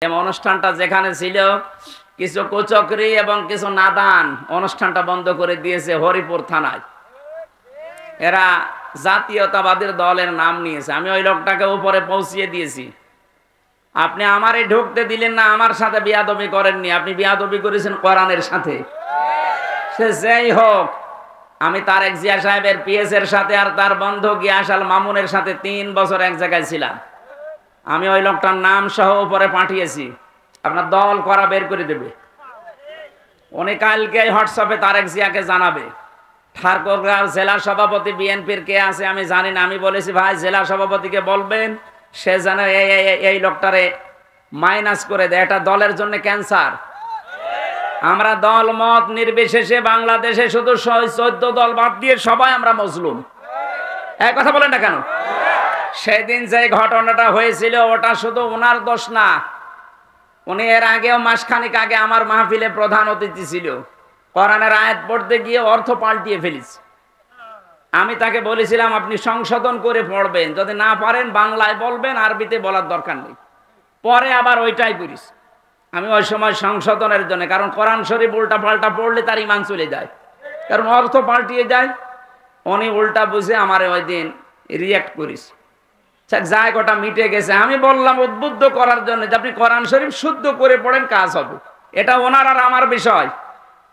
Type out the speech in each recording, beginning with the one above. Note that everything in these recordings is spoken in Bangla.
অনুষ্ঠানটা যেখানে ছিল কিছু কুচক্রী এবং কিছু নাদান অনুষ্ঠানটা বন্ধ করে দিয়েছে হরিপুর থানায়। এরা জাতীয়তাবাদীর দলের নাম নিয়েছে। আমি ওই লোকটাকে উপরে পৌঁছিয়ে দিয়েছি। আপনি আমারে ঢুকতে দিলেন না, আমার সাথে বিয়াদবি করেননি, আপনি বিয়াদবি করেছেন কোরআনের সাথে। সে যেই হোক, আমি তারেক জিয়া সাহেবের পিএস এর সাথে আর তার বন্ধু গিয়াস আল মামুনের সাথে 3 বছর এক জায়গায় ছিলাম। আমি ওই লোকটার নাম সহ উপরে পাঠিয়েছি, আপনার দল করা বের করে দেবে। উনি কালকে হোয়াটসঅ্যাপে তারেক জিয়াকে জানাবে। ঠাকুরগাঁও জেলা সভাপতি বিএনপির কে আছে আমি জানি না। আমি বলেছি ভাই জেলা সভাপতিকে বলবেন সে যেন এই লোকটারে মাইনাস করে দেয়। এটা দলের জন্য ক্যান্সার। আমরা দল মত নির্বিশেষে বাংলাদেশে শুধু 14 দল বাদ দিয়ে সবাই আমরা মজলুম। এক কথা বলেন না কেন? সেদিন যে ঘটনাটা হয়েছিল ওটা শুধু ওনার দোষ না। উনি এর আগেও মাসখানিক আগে আমার মাহফিলে প্রধান অতিথি ছিল। কোরআনের আয়াত পড়তে গিয়ে অর্থ পাল্টিয়ে ফেলেছে। আমি তাকে বলেছিলাম আপনি সংশোধন করে পড়বেন, যদি না পারেন বাংলায় বলবেন, আরবিতে বলার দরকার নেই। পরে আবার ওইটাই করিস। আমি ওই সময় সংশোধনের জন্য, কারণ কোরআন শরীফ উল্টা পাল্টা পড়লে তার ঈমান চলে যায়, কারণ অর্থ পাল্টিয়ে যায়। উনি উল্টা বুঝে আমার ওই দিন রিয়াক্ট করিস। যাই গোটা মিটে গেছে। আমি বললাম উদ্বুদ্ধ করার জন্য যে আপনি কোরআন শরীফ শুদ্ধ করে পড়েন, কাজ হবে। এটা ওনার আর আমার বিষয়।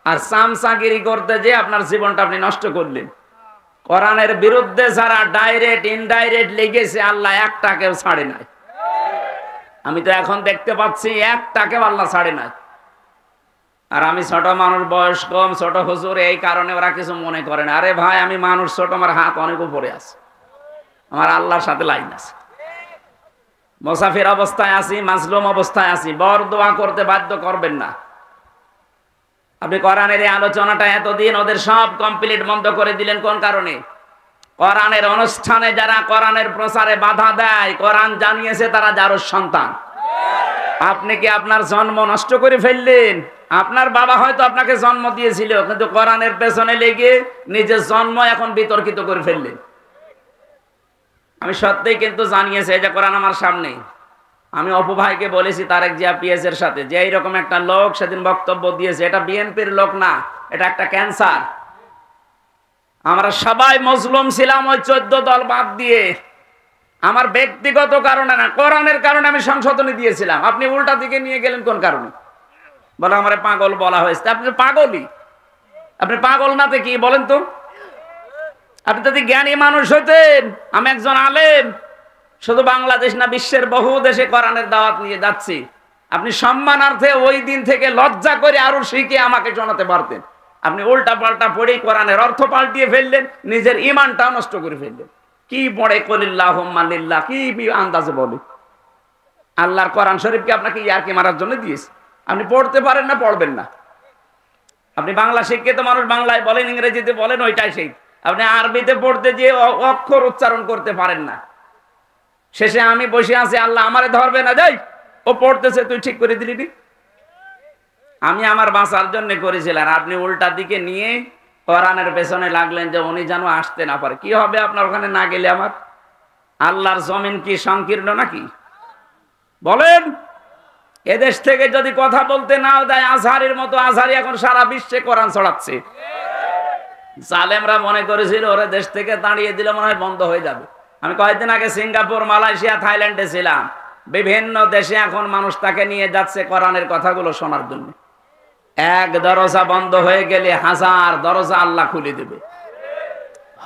আর চামচাগিরি করতে যে আপনার জীবনটা আপনি নষ্ট করলেন। কোরআনের বিরুদ্ধে যারা ডাইরেক্ট ইনডাইরেক্ট লেগেছে আল্লাহ একটাকেও ছাড়ে নাই। আমি তো এখন দেখতে পাচ্ছি একটাকেও আল্লাহ ছাড়ে নাই। আর আমি ছোট মানুষ, বয়স কম, ছোট হুজুর, এই কারণে ওরা কিছু মনে করে না। আরে ভাই আমি মানুষ ছোট, আমার হাত অনেক উপরে আছে, আমার আল্লাহর সাথে লাইন আছে। মুসাফির অবস্থায় আছি, মাজলুম অবস্থায় আছি, বর দোয়া করতে বাধ্য করবেন না। আপনি কোরআনের এই আলোচনাটা এতদিন ওদের সব কমপ্লিট বন্ধ করে দিলেন কোন কারণে? কোরআনের অনুষ্ঠানে যারা কোরআনের প্রচারে বাধা দেয়, কোরআন জানিয়েছে তারা যারও সন্তান। আপনি কি আপনার জন্ম নষ্ট করে ফেললেন? আপনার বাবা হয়তো আপনাকে জন্ম দিয়েছিল, কিন্তু কোরআনের পেছনে লেগে নিজের জন্ম এখন বিতর্কিত করে ফেললেন। আমি সত্যিই কিন্তু জানিয়েছি যে কোরআন আমার সামনে। আমি অপু ভাইকে বলেছি তারেক জিয়া পিএস এর সাথে যে এইরকম একটা লোক সেদিন বক্তব্য দিয়েছে, এটা বিএনপির লোক না, এটা একটা ক্যান্সার। আমরা সবাই মজলুম ছিলাম ওই 14 দল বাদ দিয়ে। আমার ব্যক্তিগত কারণে না, কোরআনের কারণে আমি সংশোধনী দিয়েছিলাম। আপনি উল্টা দিকে নিয়ে গেলেন কোন কারণে? বলে আমার পাগল বলা হয়েছে। আপনি পাগলই। আপনি পাগল নাতে কি বলেন তো? আপনি যদি জ্ঞানী মানুষ হইতেন, আমি একজন আলেম, শুধু বাংলাদেশ না বিশ্বের বহু দেশে কোরআনের দাওয়াত নিয়ে যাচ্ছি, আপনি সম্মানার্থে ওই দিন থেকে লজ্জা করে আরো শিখে আমাকে শোনাতে পারতেন। আপনি উল্টা পাল্টা পড়েই কোরআনের অর্থ পাল্টিয়ে ফেললেন, নিজের ঈমানটাও নষ্ট করে ফেললেন। কি পড়ে কলিল্লাহুম্মা লিল্লাহ, কি আন্দাজে বলে? আল্লাহর কোরআন শরীফকে আপনাকে ইয়ারকি মারার জন্য দিয়েছে। আপনি পড়তে পারেন না, পড়বেন না। আপনি বাংলা শিক্ষিত মানুষ, বাংলায় বলেন, ইংরেজিতে বলেন, ওইটাই সেই। আপনি আরবিতে পড়তে যে অক্ষর উচ্চারণ করতে পারেন না। শেষে আমি বসে আছি, আল্লাহ আমারে ধরবে না, যাই ও পড়তেছে তুই ঠিক করে দিলি। আমি আমার বাঁচার জন্য করেছিলাম, আপনি উল্টা দিকে নিয়ে কোরআনের পেছনে লাগলেন যে উনি যেন আসতে না পারে। কি হবে আপনার ওখানে না গেলে? আমার আল্লাহর জমিন কি সংকীর্ণ নাকি? বলেন। এদেশ থেকে যদি কথা বলতে নাও দেয়, আজহারের মতো আজহারি এখন সারা বিশ্বে কোরআন ছড়াচ্ছে। জালেমরা মনে করেছিল ওরা দেশ থেকে দাঁড়িয়ে দিলে মনে হয় বন্ধ হয়ে যাবে। আমি কয়েকদিন আগে সিঙ্গাপুর, মালয়েশিয়া, থাইল্যান্ডে ছিলাম। বিভিন্ন দেশে এখন মানুষ তাকে নিয়ে যাচ্ছে কোরআনের কথাগুলো শোনার জন্য। এক দরজা বন্ধ হয়ে গেলে 1000 দরজা আল্লাহ খুলে দেবে।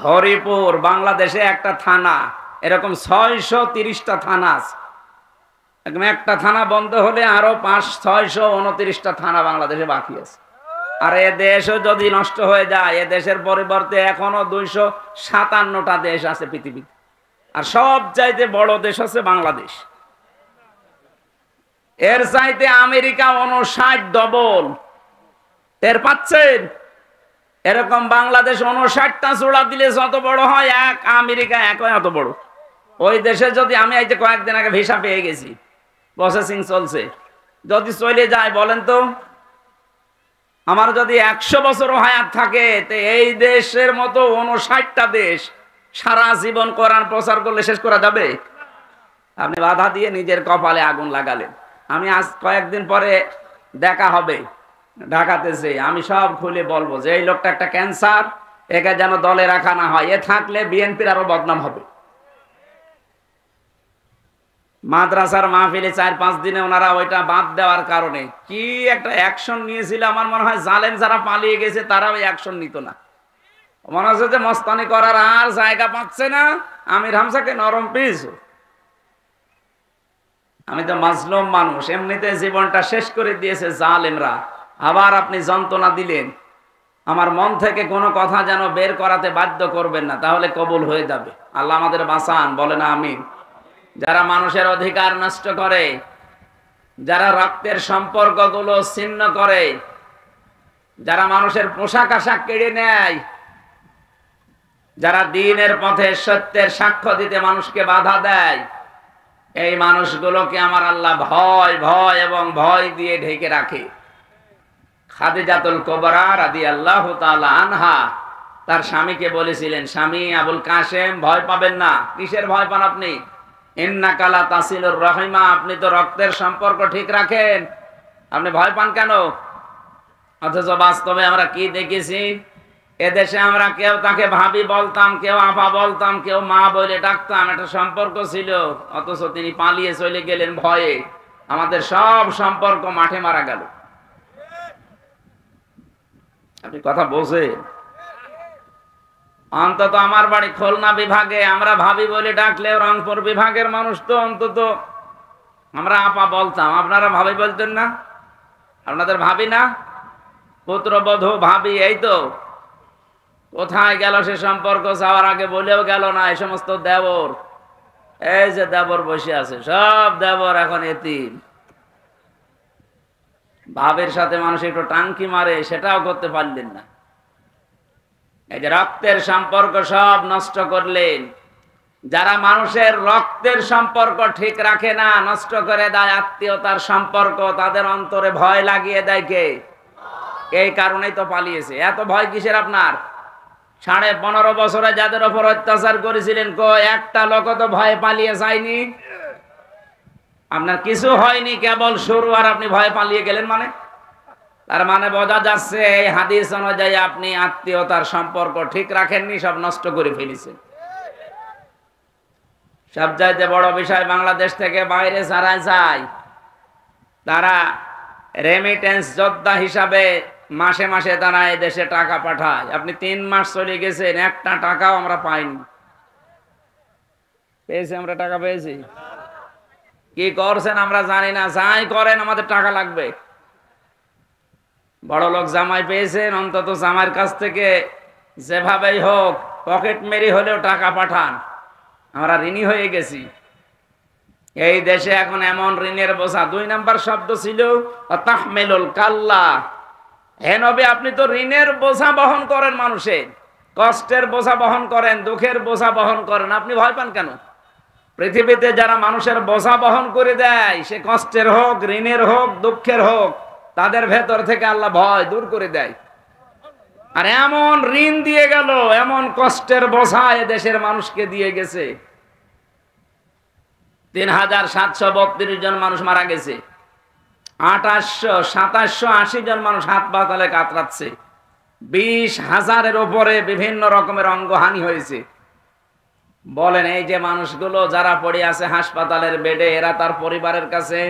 হরিপুর বাংলাদেশে একটা থানা, এরকম 630টা থানা আছে। একটা থানা বন্ধ হলে আরো 629টা থানা বাংলাদেশে বাকি আছে। আর এ দেশও যদি নষ্ট হয়ে যায়, এ দেশের পরিবর্তে এখনো 257টা দেশ আছে পৃথিবীতে। আর সব চাইতে বড় দেশ আছে বাংলাদেশ। এর চাইতে আমেরিকা 59 ডবল। টের পাচ্ছেন? এরকম বাংলাদেশ 59টা জোড়া দিলে যত বড় হয়, এক আমেরিকা একই এত বড়। ওই দেশে যদি আমি এই যে কয়েকদিন আগে ভিসা পেয়ে গেছি, প্রসেসিং চলছে, যদি চলে যায় বলেন তো, আমার যদি 100 বছর হায়াত থাকে, তো এই দেশের মতো 59টা দেশ সারা জীবন কোরআন প্রচার করলে শেষ করা যাবে? আপনি বাধা দিয়ে নিজের কপালে আগুন লাগালেন। আমি আজ কয়েকদিন পরে দেখা হবে ঢাকাতেছে, আমি সব খুলে বলবো যে এই লোকটা একটা ক্যান্সার, একে যেন দলে রাখা না হয়, এ থাকলে বিএনপির আরো বদনাম হবে। মাদ্রাসার মাহফিলে 4-5 দিনে ওনারা ওইটা বাদ দেওয়ার কারণে কি একটা অ্যাকশন নিয়েছিল, আমার মনে হয় জালেম যারা পালিয়ে গেছে তারা ওই অ্যাকশন নিত না। মনে হচ্ছে যে মস্তানি করার আর জায়গা পাচ্ছে না, আমির হামজাকে নরম পিস। আমি তো মাজলুম মানুষ, এমনিতে জীবনটা শেষ করে দিয়েছে জালেমরা, আবার আপনি যন্ত্রণা দিলেন। আমার মন থেকে কোনো কথা যেন বের করাতে বাধ্য করবেন না, তাহলে কবুল হয়ে যাবে। আল্লাহ আমাদের বাঁচান, বলে না আমিন। যারা মানুষের অধিকার নষ্ট করে, যারা রক্তের সম্পর্কগুলো ছিন্ন করে, যারা মানুষের পোশাক আশাক কেড়ে নেয়, যারা দ্বীনের পথে সত্যের সাক্ষ্য দিতে মানুষকে বাধা দেয়, এই মানুষগুলোকে আমার আল্লাহ ভয় ভয় এবং ভয় দিয়ে ঢেকে রাখে। খাদিজাতুল কুবরা রাদিয়াল্লাহু তাআলা আনহা তার স্বামীকে বলেছিলেন, স্বামী আবুল কাসেম, ভয় পাবেন না। কিসের ভয় পান আপনি? ইন্নাকা লা তাসিলুর রাহিমা, আপনি তো রক্তের সম্পর্ক ঠিক রাখেন, আপনি ভয় পান কেন? অথচ বাস্তবে আমরা কি দেখেছি, এদেশে আমরা কেউ তাকে ভাবি বলতাম, কেউ আপা বলতাম, কেউ মা বলে ডাকতাম, একটা সম্পর্ক ছিল। অথচ তিনি পালিয়ে চলে গেলেন ভয়ে, আমাদের সব সম্পর্ক মাঠে মারা গেল। আপনি কথা বোঝেন? অন্তত আমার বাড়ি খুলনা বিভাগে, আমরা ভাবি বলে ডাকলেও রংপুর বিভাগের মানুষ তো অন্তত আমরা আপা বলতাম, আপনারা ভাবি বলতেন না? আপনাদের ভাবি না? পুত্রবধূ ভাবি, এই তো কোথায় গেল সে সম্পর্ক? যাওয়ার আগে বলেও গেল না। এই সমস্ত দেবর, এই যে দেবর বসে আছে, সব দেবর এখন এতিম। ভাবের সাথে মানুষ একটু টাঙ্কি মারে, সেটাও করতে পারলেন না। এই যে রক্তের সম্পর্ক সব নষ্ট করলেন। যারা মানুষের রক্তের সম্পর্ক ঠিক রাখে না, নষ্ট করে দেয় আত্মীয়তার সম্পর্ক, তাদের অন্তরে ভয় লাগিয়ে দেয় কে? এই কারণেই তো পালিয়েছে। এত ভয় কিসের আপনার? 15.5 বছরে যাদের ওপর অত্যাচার করেছিলেন, একটা লোক তো ভয়ে পালিয়ে যায়নি। আপনার কিছু হয়নি, কেবল শুরু, আর আপনি ভয়ে পালিয়ে গেলেন মানে? তার মানে বোঝা যাচ্ছে এই হাদিস অনুযায়ী আপনি আত্মীয়তার সম্পর্ক ঠিক রাখেননি, সব নষ্ট করে ফেলেছেন। সবচাইতে বড় বিষয়, বাংলাদেশ থেকে বাইরে যারা যায় তারা রেমিটেন্স যোদ্ধা হিসাবে মাসে মাসে তারা এই দেশে টাকা পাঠায়। আপনি 3 মাস চলে গেছেন, একটা টাকাও আমরা পাইনি। পেয়েছি আমরা, টাকা পেয়েছি। কি করছেন আমরা জানি না, যাই করেন আমাদের টাকা লাগবে। বড় লোক জামাই পেয়েছেন, অন্তত জামাইয়ের কাছ থেকে যেভাবেই হোক পকেট মেরি হলেও টাকা পাঠান। আমরা ঋণী হয়ে গেছি। এই দেশে এখন এমন ঋণের বোঝা, 2 নাম্বার শব্দ ছিল তাহমিলুল কাল্লা। হে নবী, আপনি তো ঋণের বোঝা বহন করেন, মানুষের কষ্টের বোঝা বহন করেন, দুঃখের বোঝা বহন করেন, আপনি ভয় পান কেন? পৃথিবীতে যারা মানুষের বোঝা বহন করে দেয়, সে কষ্টের হোক, ঋণের হোক, দুঃখের হোক, তাদের ভেতর থেকে আল্লাহ ভয় দূর করে দেয়। আর এমন ঋণ দিয়ে গেল, এমন কষ্টের বোঝা এ দেশের মানুষকে দিয়ে গেছে। 3732 জন মানুষ মারা গেছে, 2780 জন মানুষ হাত পাতালে কাতরাচ্ছে, 20,000-এর উপরে বিভিন্ন রকমের অঙ্গহানি হয়েছে। বলেন, এই যে মানুষগুলো যারা পড়ে আছে হাসপাতালের বেডে, এরা তার পরিবারের কাছে,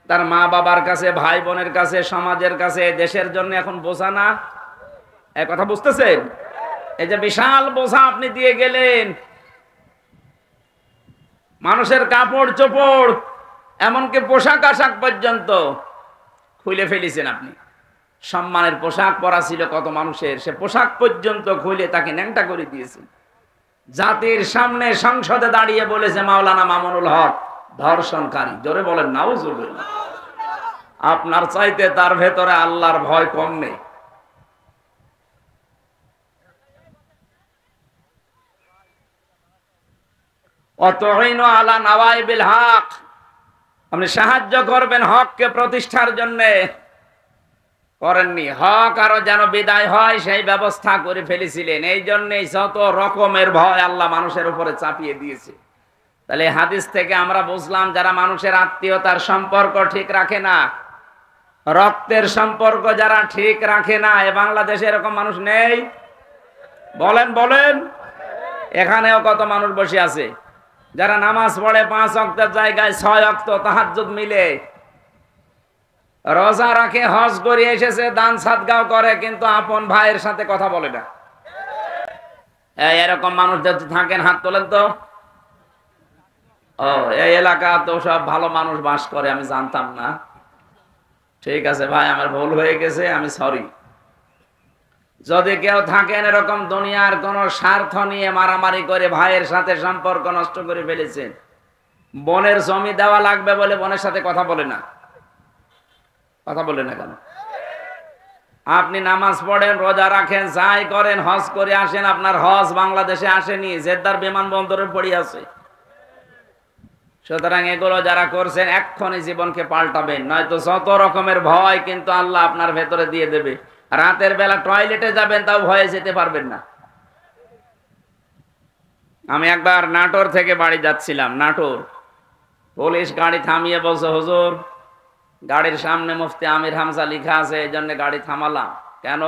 তার মা বাবার কাছে, ভাই বোনের কাছে, সমাজের কাছে, দেশের জন্য এখন বোঝা না? এই কথা বুঝতেছেন? এই যে বিশাল বোঝা আপনি দিয়ে গেলেন, মানুষের কাপড় চোপড়, এমনকি পোশাক আশাক পর্যন্ত খুলে ফেলেছেন আপনি। সম্মানের পোশাক পরা ছিল কত মানুষের, সে পোশাক পর্যন্ত খুলে তাকে ন্যাংটা করে দিয়েছেন। জাতির সামনে সংসদে দাঁড়িয়ে বলেছে মাওলানা মামুনুল হক ধর্ষণকারী। জোরে বলেন নাউজুবিল্লাহ। আপনার চাইতে তার ভেতরে আল্লাহর ভয় কম নেই। অতঈনু আলা নাওয়াইবিল হক, আপনি সাহায্য করবেন হককে প্রতিষ্ঠার জন্য, করেননি। হক আরো যেন বিদায় হয় সেই ব্যবস্থা করে ফেলেছিলেন। এই জন্যই যত রকমের ভয় আল্লাহ মানুষের উপরে চাপিয়ে দিয়েছে। তাহলে হাদিস থেকে আমরা বুঝলাম যারা মানুষের আত্মীয়তার সম্পর্ক ঠিক রাখে না, রক্তের সম্পর্ক যারা ঠিক রাখে না, এ বাংলাদেশে এরকম মানুষ নেই? বলেন বলেন। এখানেও কত মানুষ বসে আছে যারা নামাজ পড়ে 5 ওয়াক্তের জায়গায় 6 ওয়াক্ত তাহাজ্জুদ মিলে, রোজা রাখে, হজ করে এসেছে, দান সাদগাও করে, কিন্তু আপন ভাইয়ের সাথে কথা বলে না। এরকম মানুষ যদি থাকেন হাত তোলেন তো। ও, এই এলাকা তো সব ভালো মানুষ বাস করে, আমি জানতাম না। ঠিক আছে ভাই, আমার ভুল হয়ে গেছে, আমি সরি। যদি কেউ থাকেন এরকম দুনিয়ার কোন স্বার্থ নিয়ে মারামারি করে ভাইয়ের সাথে সম্পর্ক নষ্ট করে ফেলেছেন, বোনের জমি দেওয়া লাগবে বলে বোনের সাথে কথা বলে না, কথা বলে না কেন? আপনি নামাজ পড়েন, রোজা রাখেন, যাই করেন, হজ করে আসেন, আপনার হজ বাংলাদেশে আসেনি, জেদ্দার বিমানবন্দরে পড়ে আছে। সুতরাং এগুলো যারা করছেন এক্ষুনি জীবনকে পাল্টাবেন, নয়তো যত রকমের ভয় কিন্তু আল্লাহ আপনার ভেতরে দিয়ে দেবে। রাতের বেলা টয়লেটে যাবেন, তাও ভয়ে যেতে পারবেন না। আমি একবার নাটোর থেকে বাড়ি যাচ্ছিলাম, নাটোর পুলিশ গাড়ি থামিয়ে বলছে, হুজুর গাড়ির সামনে মুফতি আমির হামজা লেখা আছে, এই জন্য গাড়ি থামালাম। কেন?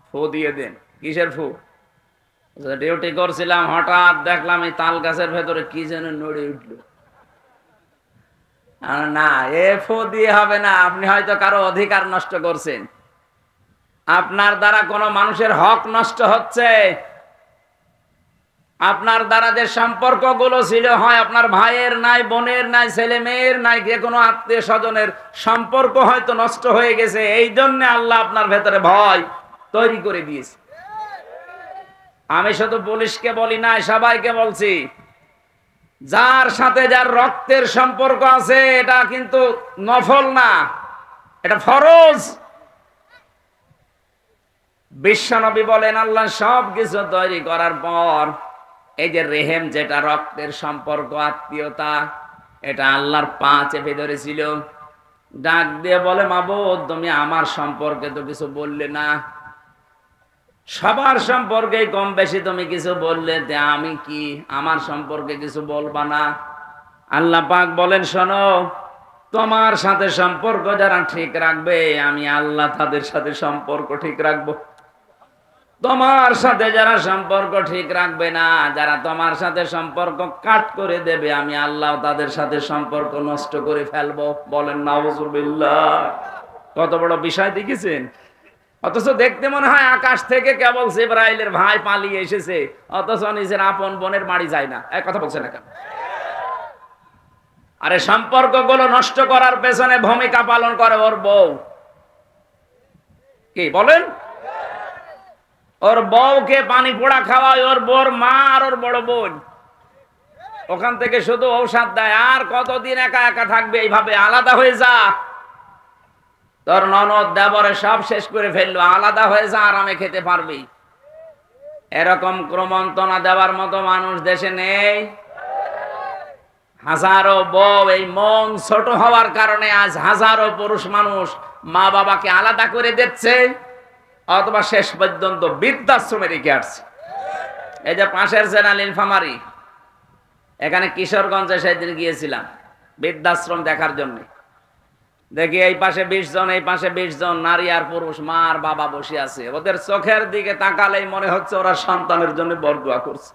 ফু দিয়ে দেন। কিসের ফু? ডিউটি করছিলাম, হঠাৎ দেখলাম এই তাল গাছের ভেতরে কি যেন নড়ে উঠলো। না, এ ফু দিয়ে হবে না, আপনি হয়তো কারো অধিকার নষ্ট করছেন, আপনার দ্বারা কোনো মানুষের হক নষ্ট হচ্ছে। আপনার দ্বারা যে সম্পর্কগুলো ছিল, হয় আপনার ভাইয়ের নাই, বোনের নাই, ছেলে মেয়ের নাই, যে কোনো আত্মীয় স্বজনের সম্পর্ক হয়তো নষ্ট হয়ে গেছে, এই জন্য আল্লাহ আপনার ভেতরে ভয় তৈরি করে দিয়েছে। আমি শুধু পুলিশকে বলি না, সবাইকে বলছি, যার সাথে যার রক্তের সম্পর্ক আছে এটা কিন্তু নফল না, এটা ফরজ। বিশ্বনবী বলেন, আল্লাহ সব কিছু তৈরি করার পর এই যে রেহেম, যেটা রক্তের সম্পর্ক, আত্মীয়তা, এটা আল্লাহর পা চেপে ধরেছিল। ডাক দিয়ে বলে, মাবুদ তুমি আমার সম্পর্কে তো কিছু বললে না, সবার সম্পর্কে কম বেশি তুমি কিছু বললে, আমি কি আমার সম্পর্কে কিছু বলবা না? আল্লাহ পাক বলেন, শোনো, তোমার সাথে সম্পর্ক যারা ঠিক রাখবে, আমি আল্লাহ তাদের সাথে সম্পর্ক ঠিক রাখবো। তোমার সাথে যারা সম্পর্ক ঠিক রাখবে না, যারা তোমার সাথে সম্পর্ক কাট করে দেবে, আমি আল্লাহ তাদের সাথে সম্পর্ক নষ্ট করে ফেলবো। বলেন নাউজুবিল্লাহ। কত বড় বিষয় দেখেছেন? অথচ দেখতে মনে হয় আকাশ থেকে কেবল জিবরাইলের ভাই পালিয়ে এসেছে, অথচ নিজের আপন বোনের বাড়ি যায় না। এক কথা বলছে না কেন? আরে সম্পর্কগুলো নষ্ট করার পেছনে ভূমিকা পালন করে ওর বউ। কি বলেন? ওর বউকে পানি পোড়া খাওয়ায় ওর বউর মা আর ওর বড় বোন। ওখান থেকে শুধু ঔষধ দেয়, আর কতদিন একা একা থাকবে এইভাবে? আলাদা হয়ে যা, তোর ননদ দেবরে সব শেষ করে ফেললো, আলাদা হয়ে যা, আরামে খেতে পারবি। এরকম ক্রমন্তনা দেওয়ার মতো মানুষ দেশে নেই। হাজারো বউ এই মন ছোট হওয়ার কারণে আজ হাজারো পুরুষ মানুষ মা বাবাকে আলাদা করে দিচ্ছে, অথবা শেষ পর্যন্ত বৃদ্ধাশ্রমে রেখে আসছে। এই যে পাশের জেনারেল ইনফার্মারি, এখানে কিশোরগঞ্জে সেদিন গিয়েছিলাম বৃদ্ধাশ্রম দেখার জন্য। দেখি এই পাশে 20 জন, এই পাশে 20 জন নারী আর পুরুষ, মা আর বাবা বসে আছে। ওদের চোখের দিকে তাকালেই মনে হচ্ছে ওরা সন্তানের জন্য বরদোয়া করছে,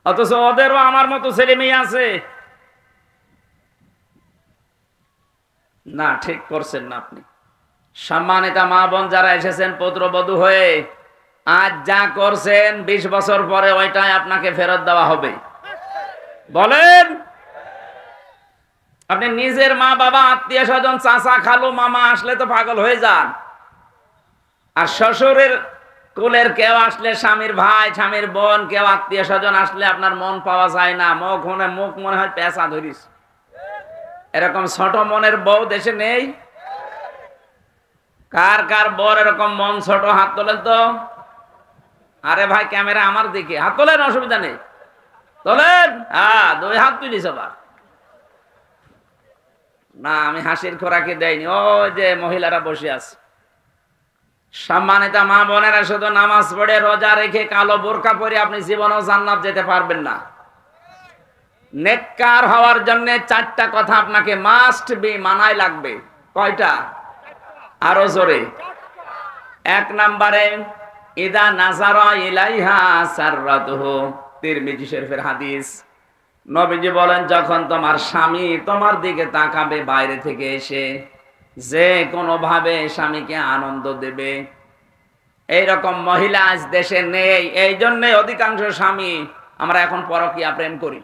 অথচ ওদেরও আমার মতো ছেলে মেয়ে আছে। না, ঠিক করছেন না আপনি। সম্মানিত মা বোন যারা এসেছেন পুত্রবধূ হয়ে, আজ যা করছেন 20 বছর পরে ওইটাই আপনাকে ফেরত দেওয়া হবে। বলেন, আপনি নিজের মা বাবা, আত্মীয় স্বজন, চাচা খালু মামা আসলে তো পাগল হয়ে যান, আর শ্বশুরের কুলের কেউ আসলে, স্বামীর ভাই, স্বামীর বোন, কেউ আত্মীয় স্বজন আসলে আপনার মন পাওয়া যায় না, মুখ মনে হয় পেঁচা ধরিস। এরকম ছোট মনের বউ দেশে নেই? কার কার বর এরকম মন ছোট? হাত তোলেন তো। আরে ভাই, ক্যামেরা আমার দিকে, হাত তোলেন, অসুবিধা নেই, তোলেন। হ্যাঁ, 2 হাত তুলিস আবার। না, আমি হাসির খোরাকি দেয়নি, ওই যে মহিলারা বসে আছে। সম্মানিত মা বোনেরা, শুধু নামাজ পড়ে রোজা রেখে কালো বোরকা পরে আপনি জীবনেও জান্নাত যেতে পারবেন না। নেককার হওয়ার জন্য চারটা কথা আপনাকে মাস্ট বি মানায় লাগবে। কয়টা? আরো জোরে। এক নম্বরে ইদা নাজারা ইলাইহা সাররাতুহু, তিরমিজি শরীফের হাদিস। নবীজি বলেন, যখন তোমার স্বামী তোমার দিকে তাকাবে বাইরে থেকে এসে, যে কোনো ভাবে স্বামীকে আনন্দ দেবে, এইরকম মহিলা আজ দেশে নেই। এই জন্য অধিকাংশ স্বামী আমরা এখন পরকীয়া প্রেম করি।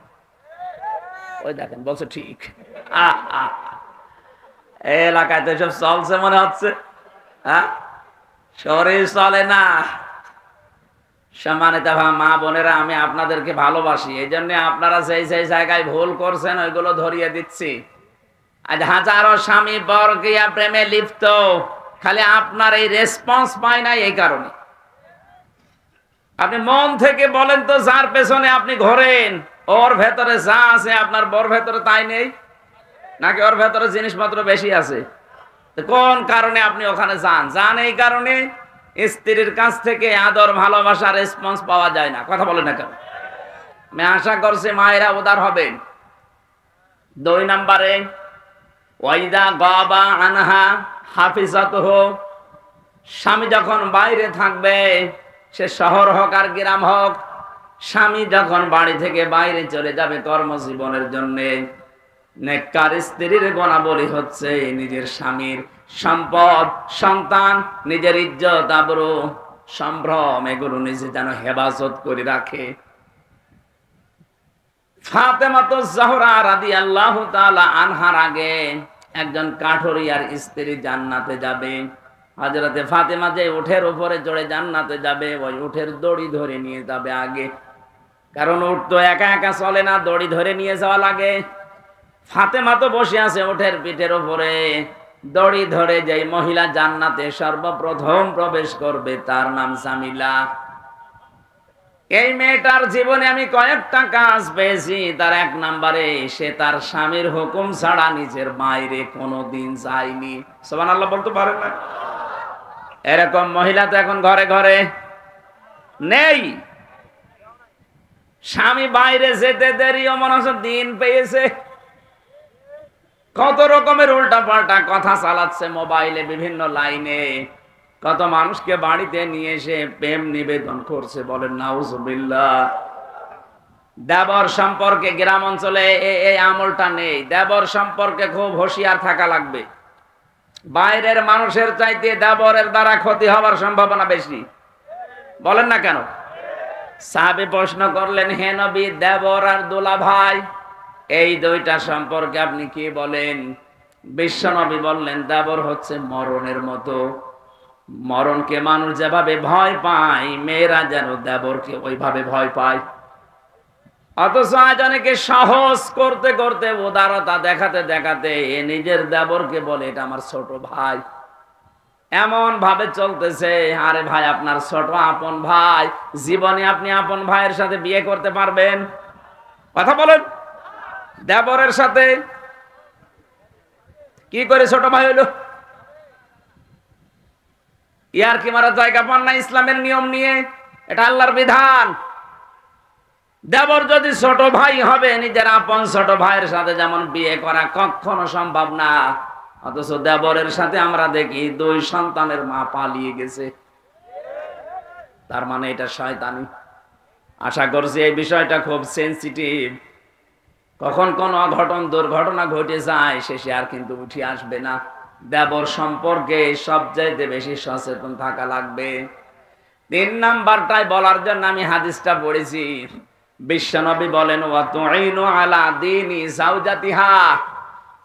ওই দেখেন বলছে ঠিক। এই এলাকায় তো সব চলছে মনে হচ্ছে, হ্যাঁ? শরীর চলে না। সম্মানিত মা বোনেরা, আমি আপনাদেরকে ভালোবাসি, এই জন্য আপনারা সেই সেই জায়গায় ভুল করছেন ওইগুলো ধরিয়ে দিচ্ছি। আজ হাজারো স্বামী পরকীয়া প্রেমে লিপ্ত, খালি আপনার এই রেসপন্স পায় না। এই কারণে আপনি মন থেকে বলেন তো, যার পেছনে আপনি ঘোরেন ওর ভেতরে যা আছে আপনার বর ভেতরে তাই নেই, নাকি ওর ভেতরে জিনিসপত্র বেশি আছে? কোন কারণে আপনি ওখানে যান? এই কারণে স্ত্রীর কাছ থেকে আদর ভালোবাসা রেসপন্স পাওয়া যায় না। কথা বলে না কেন? আমি আশা করছি মায়েরা উদার হবেন। 2 নম্বরে ওয়াইদা গাবা আনহা হাফিজাতুহু, স্বামী যখন বাইরে থাকবে, সে শহর হোক আর গ্রাম হোক, স্বামী যখন বাড়ি থেকে বাইরে চলে যাবে কর্মজীবনের জন্য, নেককার স্ত্রীর গুণাবলী হচ্ছে নিজের স্বামীর সম্পদ, সন্তান, নিজের ইজ্জত, আবরু, সম্ভ্রম, এগুলো নিজে যেন হেফাজত করে রাখে। ফাতেমাতুয জোহরা রাদিয়াল্লাহু তাআলা আনহার আগে একজন কাঠুরিয়ার স্ত্রী জান্নাতে যাবে। হযরতে ফাতেমা যে উঠের উপরে চড়ে জান্নাতে যাবে, ওই উঠের দড়ি ধরে নিয়ে যাবে আগে, কারণ উঠ তো একা একা চলে না, দড়ি ধরে নিয়ে যাওয়া লাগে। ফাতেমা তো বসে আছে উঠের পিঠের উপরে, দড়ি ধরে যেই মহিলা জান্নাতে সর্বপ্রথম প্রবেশ করবে তার নাম জামিলা। এই মেয়েটার জীবনে আমি কয়েকটা কাজ পেয়েছি। তার 1 নম্বরে, সে তার স্বামীর হুকুম ছাড়া নিজের বাইরে কোনোদিন যায়নি। সুবহানাল্লাহ বলতে পারেন না? এরকম মহিলা তো এখন ঘরে ঘরে নেই। স্বামী বাইরে যেতে দেরিও মনে হচ্ছে দিন পেয়েছে। কত রকমের উল্টা পাল্টা কথা চালাচ্ছে মোবাইলে, বিভিন্ন লাইনে। কত মানুষকে বাড়িতে নিয়ে এসে প্রেম নিবেদন করছে, বলেন নাউজুবিল্লাহ। দেবর সম্পর্কে গ্রাম অঞ্চলে এই আমলটা নেই। দেবর সম্পর্কে খুব হুঁশিয়ার থাকা লাগবে। বাইরের মানুষের চাইতে দেবরের দ্বারা ক্ষতি হওয়ার সম্ভাবনা বেশি। বলেন না কেন? সাহাবী প্রশ্ন করলেন, হে নবী, দেবর আর দোলা ভাই এই দুইটা সম্পর্কে আপনি কি বলেন? বিশ্ব নবী বললেন, দেবর হচ্ছে মরণের মতো। মরণকে মানুষ যেভাবে ভয় পায়, মেয়েরা যেন দেবরকে ওইভাবে ভয় পায়। অথচ আজ অনেকে সাহস করতে করতে, উদারতা দেখাতে দেখাতে নিজের দেবরকে বলে এটা আমার ছোট ভাই। এমন ভাবে চলতেছে। আরে ভাই, আপনার ছোট আপন ভাই, জীবনে আপনি আপন ভাইয়ের সাথে বিয়ে করতে পারবেন? কথা বলেন। দেবরের সাথে কি করে ছোট ভাই হইল? ইয়ার কি মারা জায়গা পান না ইসলামের নিয়ম নিয়ে? এটা আল্লাহর বিধান। দেবর যদি ছোট ভাই হবে, নিজের আপন ছোট ভাইয়ের সাথে যেমন বিয়ে করা কখনো সম্ভব না। অথচ দেবরের সাথে আমরা দেখি 2 সন্তানের মা পালিয়ে গেছে। তার মানে এটা শয়তানি। আশা করছি এই বিষয়টা খুব সেনসিটিভ। কখন কোন অঘটন দুর্ঘটনা ঘটে যায়, শেষে আর কিন্তু উঠে আসবে না। দেবর সম্পর্কে সবচাইতে বেশি সচেতন থাকা লাগবে। 3 নাম্বারটাই বলার জন্য আমি হাদিসটা পড়েছি। বিশ্বনবী বলেন, ওয়া তুইনু আলা দীনি যাওজাতিহা,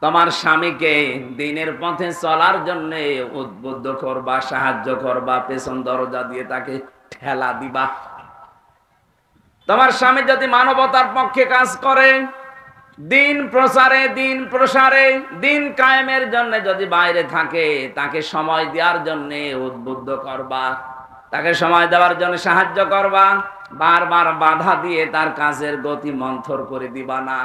তোমার স্বামীকে দ্বীনের পথে চলার জন্য উদ্বুদ্ধ করবা, সাহায্য করবা, পেছন দরজা দিয়ে তাকে ঠেলা দিবা। তোমার স্বামী যদি মানবতার পক্ষে কাজ করে, দিন প্রচারে, দিন প্রসারে, দিন কায়েমের জন্য যদি বাইরে থাকে, তাকে সময় দেওয়ার জন্য উদ্বুদ্ধ করবা, তাকে সময় দেওয়ার জন্য সাহায্য করবা। বারবার বাধা দিয়ে তার কাজের গতি মন্থর করে দিবা না।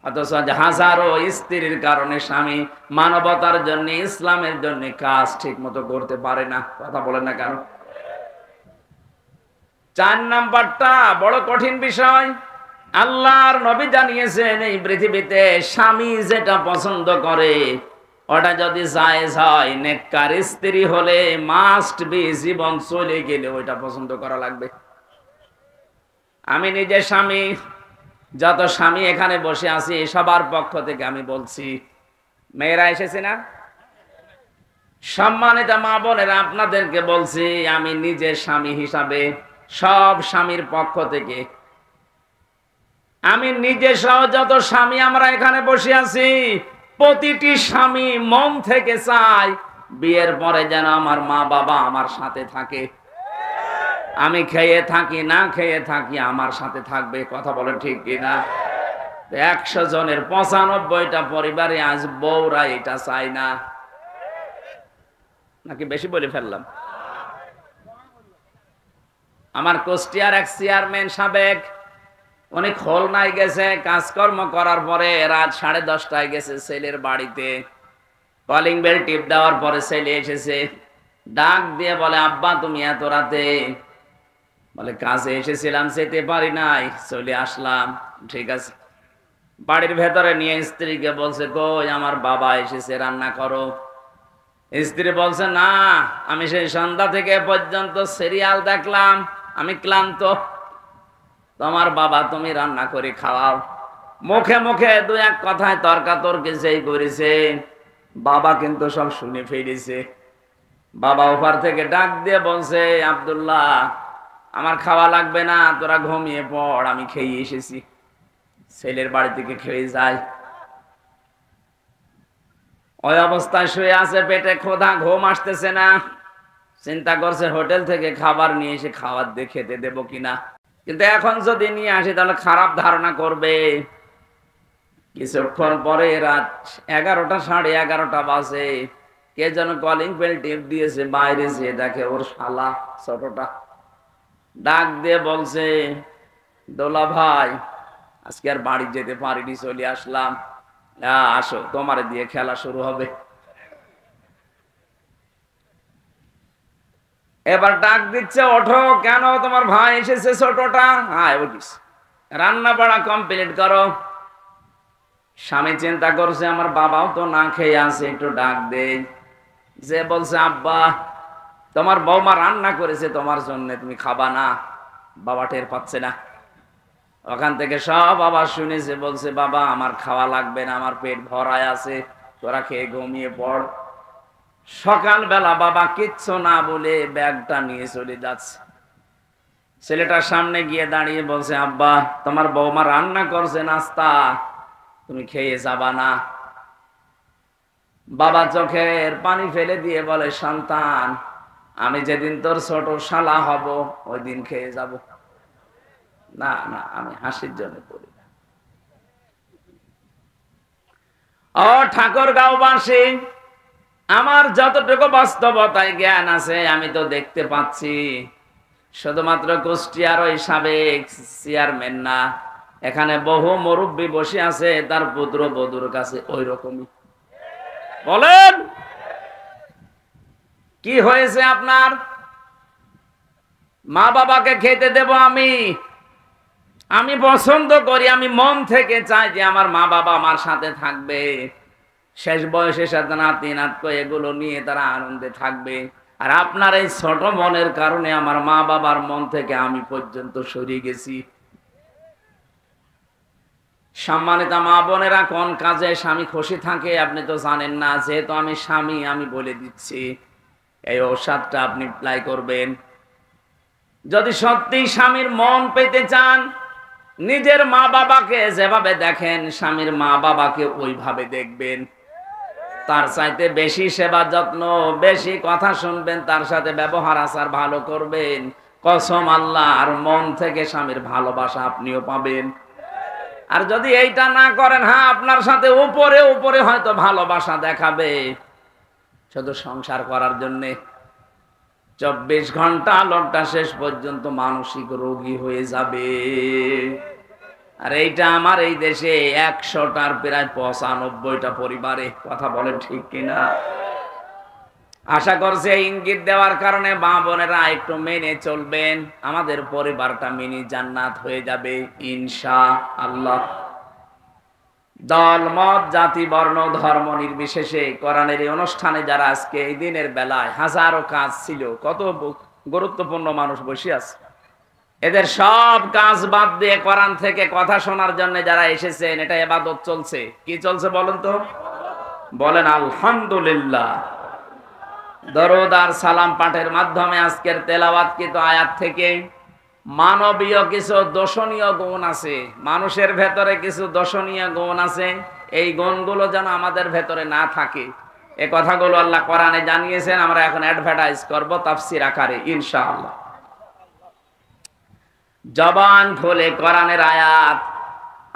অথচ হাজারো স্ত্রীর কারণে স্বামী মানবতার জন্য, ইসলামের জন্য কাজ ঠিক মতো করতে পারে না। কথা বলেন না কেন? 4 নাম্বারটা বড় কঠিন বিষয়। আল্লাহর নবী জানিয়েছেন এই পৃথিবীতে স্বামী যেটা পছন্দ করে ওটা যদি জায়েজ হয়, নেককার স্ত্রী হলে মাস্ট বি, জীবন চলে গেলে ওইটা পছন্দ করা লাগবে। আমি নিজে স্বামী, যত স্বামী এখানে বসে আছি সবার পক্ষ থেকে আমি বলছি, মেয়েরা এসেছে না, সম্মানিত মা বোনেরা, আপনাদেরকে বলছি আমি নিজে স্বামী হিসাবে, সব স্বামীর পক্ষ থেকে আমি নিজে সহ যত স্বামী আমরা এখানে বসে আছি, প্রতিটি স্বামী মন থেকে চাই বিয়ের পরে যেন আমার মা বাবা আমার সাথে থাকে। আমি খেয়ে থাকি না খেয়ে থাকি আমার সাথে থাকবে। কথা বলেন ঠিক কিনা? 100 জনের 95টা পরিবারে আজ বউরা এটা চায় না, নাকি বেশি বলে ফেললাম? আমার কুষ্টিয়ার এক চেয়ারম্যান সাবেক, উনি খুলনায় গেছে কাজকর্ম করার পরে রাত 10:30টায় গেছে ছেলের বাড়িতে। কলিং বেল টিপ দেওয়ার পরে ছেলে এসেছে, ডাক দিয়ে বলে, আব্বা তুমি এত রাতে? বলে কাজে এসেছিলাম, যেতে পারি নাই, চলে আসলাম। ঠিক আছে। বাড়ির ভেতরে নিয়ে স্ত্রীকে বলছে, কই আমার বাবা এসেছে, রান্না করো। স্ত্রী বলছে, না, আমি সেই সন্ধ্যা থেকে পর্যন্ত সিরিয়াল দেখলাম, আমি ক্লান্ত, তোমার বাবা তুমি রান্না করে খাওয়াও। মুখে মুখে দু এক কথায় তর্কাতর্কি যেই করেছে, বাবা কিন্তু সব শুনে ফেলেছে। বাবা ওপার থেকে ডাক দিয়ে বলছে, আব্দুল্লাহ আমার খাওয়া লাগবে না, তোরা ঘুমিয়ে পড়, আমি খেয়ে এসেছি। ছেলের বাড়ি থেকে খেয়ে যায়, ওই অবস্থায় শুয়ে আছে, পেটে ক্ষুধা, ঘুম আসতেছে না। চিন্তা করছে হোটেল থেকে খাবার নিয়ে এসে খাবার দিয়ে খেতে দেবো কিনা, কিন্তু এখন যদি নিয়ে আসি তাহলে খারাপ ধারণা করবে। কিছুক্ষণ পরে রাত 11টা 11:30 বাজে, কে যেন কলিং বেল টিপ দিয়েছে, বাইরে যেয়ে দেখে ওর শালা ছোটটা ডাক দিয়ে বলছে, দোলা ভাই আজকে আর বাড়ি যেতে পারিনি, চলে আসলাম, আসো তোমার দিয়ে খেলা শুরু হবে। এবার ডাক দিচ্ছে, ওঠো, কেন তোমার ভাই এসেছে ছোটটা, হ্যাঁ উঠিস, রান্না বাড়া কমপ্লিট করো। স্বামী চিন্তা করছে আমার বাবাও তো না খেয়ে আছে, একটু ডাক দেই। যে বলছে, আব্বা তোমার বৌমা রান্না করেছে তোমার জন্য, তুমি খাবা না? বাবা টের পাচ্ছে না। ওখান থেকে সব আবার শুনেছে, বলছে, বাবা আমার খাওয়া লাগবে না, আমার পেট ভরায় আছে, তোরা খেয়ে ঘুমিয়ে পড়। সকালবেলা বাবা কিচ্ছু না বলে ব্যাগটা নিয়ে চলে যাচ্ছে। ছেলেটার সামনে গিয়ে দাঁড়িয়ে বলছে, আব্বা তোমার বৌমা রান্না করছে নাস্তা, তুমি খেয়ে যাবা না? বাবা চোখের পানি ফেলে দিয়ে বলে, সন্তান আমি যেদিন তোর ছোট শালা হব ওই দিন খেয়ে যাব। না না, আমি হাসির জন্য বলি না। ও ঠাকুরগাঁওবাসী, আমার যতটুকু বাস্তবতায় জ্ঞান আছে আমি তো দেখতে পাচ্ছি, শুধুমাত্র কুষ্টিয়ার ওই সাবেক চেয়ারম্যান না, এখানে বহু মুরব্বী বসে আছে, তার পুত্র বধূর কাছে ওই রকমই। বলেন কি হয়েছে আপনার? মা বাবাকে খেতে দেব আমি পছন্দ করি, আমি মন থেকে চাই যে আমার মা বাবা আমার সাথে থাকবে, শেষ বয়সে সাথে নাতি নাতক এগুলো নিয়ে তারা আনন্দে থাকবে। আর আপনার এই ছোট মনের কারণে আমার মা বাবার মন থেকে আমি পর্যন্ত সরিয়ে গেছি। সম্মানিত মা বোনেরা, কোন কাজে স্বামী খুশি থাকে আপনি তো জানেন না, যেহেতু আমি স্বামী আমি বলে দিচ্ছি, এই ঔষধটা আপনি অ্যাপ্লাই করবেন। যদি সত্যি স্বামীর মন পেতে চান, নিজের মা বাবাকে যেভাবে দেখেন স্বামীর মা বাবাকে ওইভাবে দেখবেন, তার চাইতে বেশি সেবা যত্ন, বেশি কথা শুনবেন, তার সাথে ব্যবহার আচার ভালো করবেন। কসম আল্লাহ, আর মন থেকে স্বামীর ভালোবাসা আপনিও পাবেন। আর যদি এইটা না করেন, হ্যাঁ আপনার সাথে উপরে উপরে হয়তো ভালোবাসা দেখাবে, শুধু সংসার করার জন্যে। 24 ঘন্টা লোকটা শেষ পর্যন্ত মানসিক রোগী হয়ে যাবে। আর এইটা আমার এই দেশে 100টার প্রায় 95টা পরিবারে। কথা বলেন ঠিক কিনা? আশা করছি এই ইঙ্গিত দেওয়ার কারণে মা বোনেরা একটু মেনে চলবেন, আমাদের পরিবারটা মিনি জান্নাত হয়ে যাবে ইনশাআল্লাহ। দল মত জাতি বর্ণ ধর্ম নির্বিশেষে কোরআনের এই অনুষ্ঠানে যারা আজকে এই দিনের বেলায় হাজারো কাজ ছিল, কত গুরুত্বপূর্ণ মানুষ বসে আছে, এদের সব কাজ বাদ দিয়ে কোরআন থেকে কথা শোনার জন্য যারা এসেছেন, এটা ইবাদত চলছে। কি চলছে বলেন তো? বলেন আলহামদুলিল্লাহ। দরুদ আর সালাম পাঠের মাধ্যমে আজকের তেলাওয়াতকৃত আয়াত থেকে মানবীয় কিছু দর্শনীয় গুণ আছে, মানুষের ভেতরে কিছু দর্শনীয় গুণ আছে, এই গুণগুলো যেন আমাদের ভেতরে না থাকে, এই কথাগুলো আল্লাহ কোরআনে জানিয়েছেন। আমরা এখন অ্যাডভার্টাইজ করব তাফসীর আকারে ইনশাআল্লাহ। জবান খুলে কোরআনের আয়াত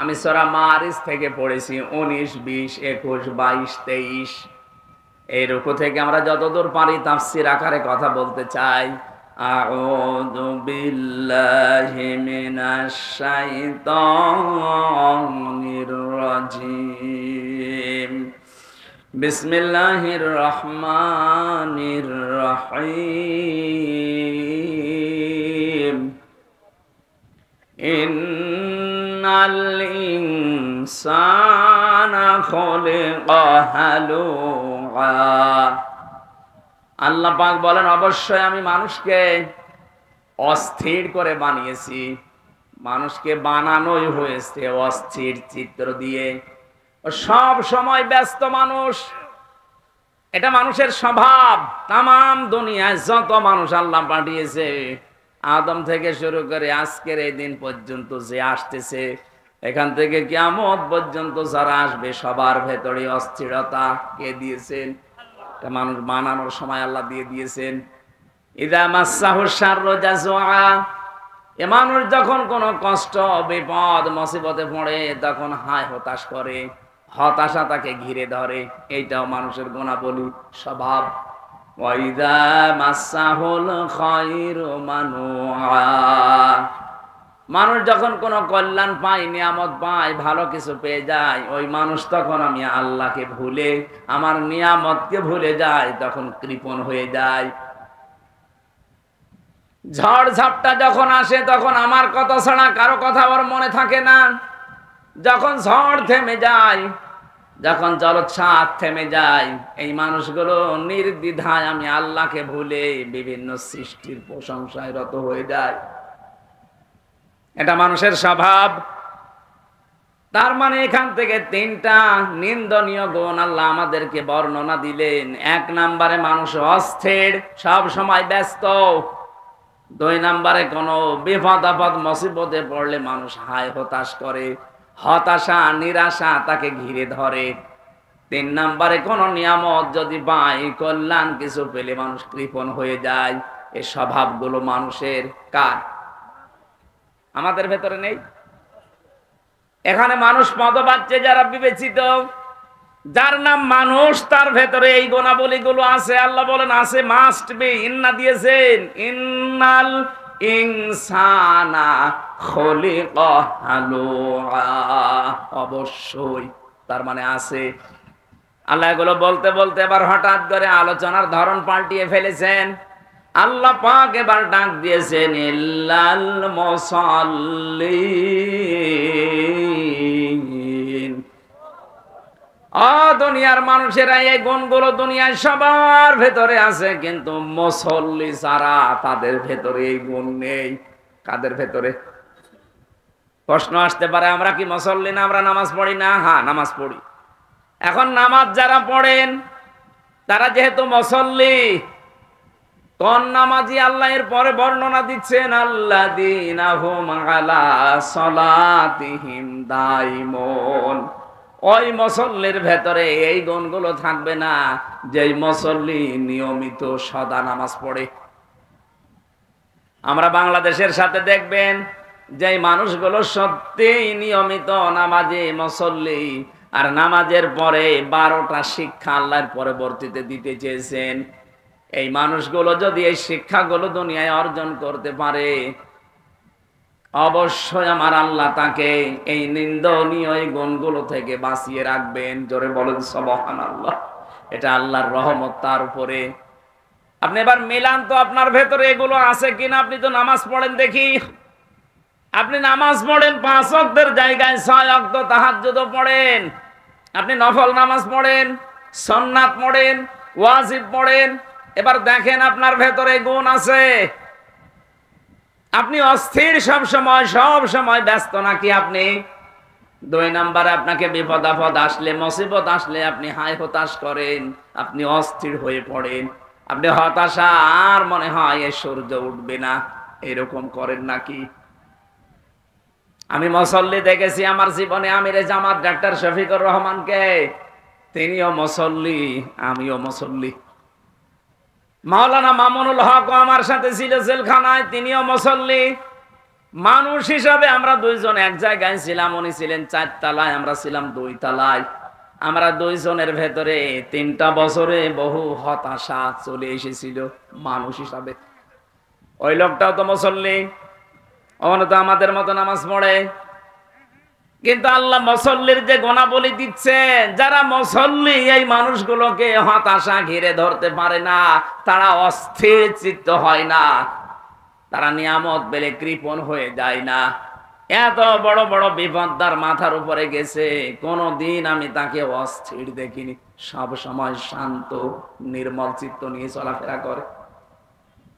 আমি সূরা মারিজ থেকে পড়েছি, 19, 20, 21, 22, 23। এই রুকু থেকে আমরা যতদূর পারি তাফসীর আকারে কথা বলতে চাই। আউযু বিল্লাহি মিনাশ শাইতানির রাজিম। বিসমিল্লাহির রহমানির রহিম। ইন্নাল ইনসানা খুলিকা হালুআ। আল্লাহ পাক বলেন, অবশ্যই আমি মানুষকে অস্থির করে বানিয়েছি। মানুষকে বানানোই হয়েছে অস্থির চিত্র দিয়ে, সব সময় ব্যস্ত মানুষ, এটা মানুষের স্বভাব। তামাম দুনিয়ায় যত মানুষ আল্লাহ পাঠিয়েছে, আদম থেকে শুরু করে আজকের এই দিন পর্যন্ত যে আসতেছে, এখান থেকে কিয়ামত পর্যন্ত যারা আসবে, সবার ভেতরে অস্থিরতা কে দিয়েছেন? মানুষ বানানোর সময় আল্লাহ দিয়ে দিয়েছেন। ইদা মাসসাহু শাররু জাযুআ। এ মানুষ যখন কোনো কষ্ট, বিপদ, মুসিবতে পড়ে, তখন হায় হতাশ করে, হতাশা তাকে ঘিরে ধরে। এইটাও মানুষের গুণাবলী, স্বভাব। ওয়া ইদা মাসসাহুল খায়রু মানুআ। মানুষ যখন কোনো কল্যাণ পায়, নিয়ামত পায়, ভালো কিছু পেয়ে যায়, ওই মানুষ তখন আমি আল্লাহকে ভুলে, আমার নিয়ামতকে ভুলে যায়, তখন কৃপণ হয়ে যায়। ঝড় ঝাপটা যখন আসে, তখন আমার কথা ছাড়া কারো কথা ওর মনে থাকে না। যখন ঝড় থেমে যায়, যখন জলোচ্ছ্বাস থেমে যায়, এই মানুষগুলো নির্দ্বিধায় আমি আল্লাহকে ভুলে বিভিন্ন সৃষ্টির প্রশংসায় রত হয়ে যায়। এটা মানুষের স্বভাব। তার মানে এখান থেকে 3টা নিন্দনীয় গুণ আল্লাহ আমাদেরকে বর্ণনা দিলেন। 1 নম্বরে মানুষ অস্থির, সব সময় ব্যস্ত। 2 নম্বরে কোনো বিপদ আপদ মুসিবতে পড়লে মানুষ হায় হতাশ করে, হতাশা নিরাশা তাকে ঘিরে ধরে। 3 নম্বরে কোনো নিয়ামত যদি পায়, কল্যাণ কিছু পেলে মানুষ কৃপণ হয়ে যায়। এই স্বভাবগুলো মানুষের কার? আমাদের ভেতরে নেই? এখানে মানুষ মদ পাচ্ছে যারা বিবেচিত, যার নাম মানুষ, তার ভেতরে এই গুণাবলীগুলো আছে। আল্লাহ বলেন আছে, মাস্ট বি। ইন্না দিয়েছেন, ইন্নাল ইনসানা খুলিকা হালুআ। অবশ্যই, তার মানে আছে। আল্লাহ এগুলো বলতে বলতে এবার হঠাৎ করে আলোচনার ধরন পাল্টিয়ে ফেলেছেন। আল্লাহ পাক এবার ডাক দিয়েছেন, ইল্লাল মুসাল্লিন। দুনিয়ার মানুষেরা এই গুণগুলো দুনিয়ায় সবার ভেতরে আছে, কিন্তু মুসল্লি যারা, তাদের ভেতরে এই গুণ নেই। কাদের ভেতরে? প্রশ্ন আসতে পারে, আমরা কি মুসল্লি না? আমরা নামাজ পড়ি না? হ্যাঁ, নামাজ পড়ি। এখন নামাজ যারা পড়েন, তারা যেহেতু মুসল্লি, কোন নামাজি আল্লাহ এর পরে বর্ণনা দিচ্ছেন, আল্লাযীনা হুম আলা সালাতিহিম দাইমুন। ওই মুসল্লির ভেতরে এই গুণগুলো থাকবে না, যেই মুসল্লি নিয়মিত সদা নামাজ পড়ে। আমরা বাংলাদেশের সাথে দেখবেন, যেই মানুষগুলো সত্যিই নিয়মিত নামাজে মুসল্লি, আর নামাজের পরে 12টা শিক্ষা আল্লাহর পরবর্তীতে দিতে চেয়েছেন, এই মানুষগুলো যদি এই শিক্ষাগুলো দুনিয়ায় অর্জন করতে পারে, অবশ্যই আমার আল্লাহ তাকে এই নিন্দনীয় এই গুণগুলো থেকে বাঁচিয়ে রাখবেন। জোরে বলেন সুবহানাল্লাহ। এটা আল্লাহর রহমত তার উপরে। আপনি এবার মিলান তো আপনার ভেতরে এগুলো আছে কিনা। আপনি তো নামাজ পড়েন দেখি, আপনি নামাজ পড়েন 5 ওয়াক্তের জায়গায় 6 ওয়াক্ত তাহাজ্জুদ পড়েন, আপনি নফল নামাজ পড়েন, সুন্নাত পড়েন, ওয়াজিব পড়েন। এবার দেখেন আপনার ভেতরে গুণ আছে। আপনি অস্থির সব সময় ব্যস্ত নাকি আপনি? 2 নম্বরে আপনাকে বিপদ আপদ আসলে, মুসিবত আসলে আপনি হায় হতাশ করেন, আপনি অস্থির হয়ে পড়েন, আপনি হতাশা আর মনে হয় এ সূর্য উঠবে না, এরকম করেন নাকি? আমি মুসল্লি দেখেছি আমার জীবনে, আমিরে জামাত ডাক্তার শফিকুর রহমানকে, তিনিও মুসল্লি, আমিও মুসল্লি। মাওলানা মামুনুল হক আমার সাথে ছিল জেলখানায়, তিনিও মুসল্লি। মানুষ হিসাবে আমরা দুইজন এক জায়গায় ছিলাম, উনি ছিলেন 4 তলায়, আমরা ছিলাম 2 তলায়। আমরা দুইজনের ভেতরে 3টা বছরে বহু হতাশা চলে এসেছিল মানুষ হিসাবে। ওই লোকটাও তো মুসল্লি, ওখানে তো আমাদের মতো নামাজ পড়ে, কিন্তু আল্লাহ মুসল্লির যে গুণাবলী দিচ্ছেন, যারা মুসল্লি এই মানুষগুলোকে হতাশা ঘিরে ধরতে পারে না, তারা অস্থির চিত্ত হয় না, তারা নিয়ামত পেলে কৃপণ হয়ে যায় না। এত বড় বড় বিপদ তার মাথার উপরে গেছে, কোনদিন আমি তাকে অস্থির দেখিনি। সব সময় শান্ত নির্মল চিত্ত নিয়ে চলাফেরা করে।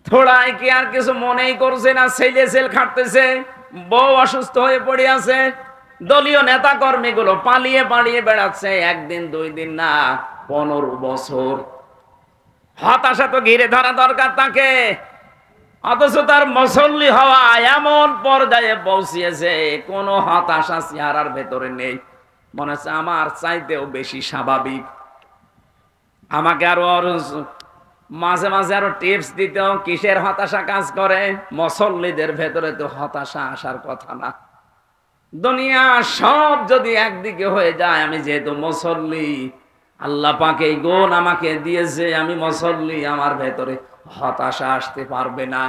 থোড়াই কি আর কিছু মনেই করছে না, ছেলে সেল খাটতেছে, বউ অসুস্থ হয়ে পড়ে আছে, দলীয় নেতা কর্মীগুলো পালিয়ে পালিয়ে বেড়াচ্ছে, 1 দিন 2 দিন না, 15 বছর। হতাশা তো ঘিরে ধরা দরকার তাকে, অথচ তার মুসল্লি হওয়া এমন পর্যায়ে পৌঁছিয়েছে, কোনো হতাশা চেহারার ভেতরে নেই। মনে হচ্ছে আমার চাইতেও বেশি স্বাভাবিক। আমাকে আরো মাঝে মাঝে আরো টিপস দিত, কিসের হতাশা কাজ করে। মুসল্লিদের ভেতরে তো হতাশা আসার কথা না। দুনিয়া সব যদি একদিকে হয়ে যায়, আমি যেহেতু মুসল্লি, আল্লাহ পাক এই গুণ আমাকে দিয়েছে, আমি মুসল্লি, আমার ভেতরে হতাশা আসতে পারবে না।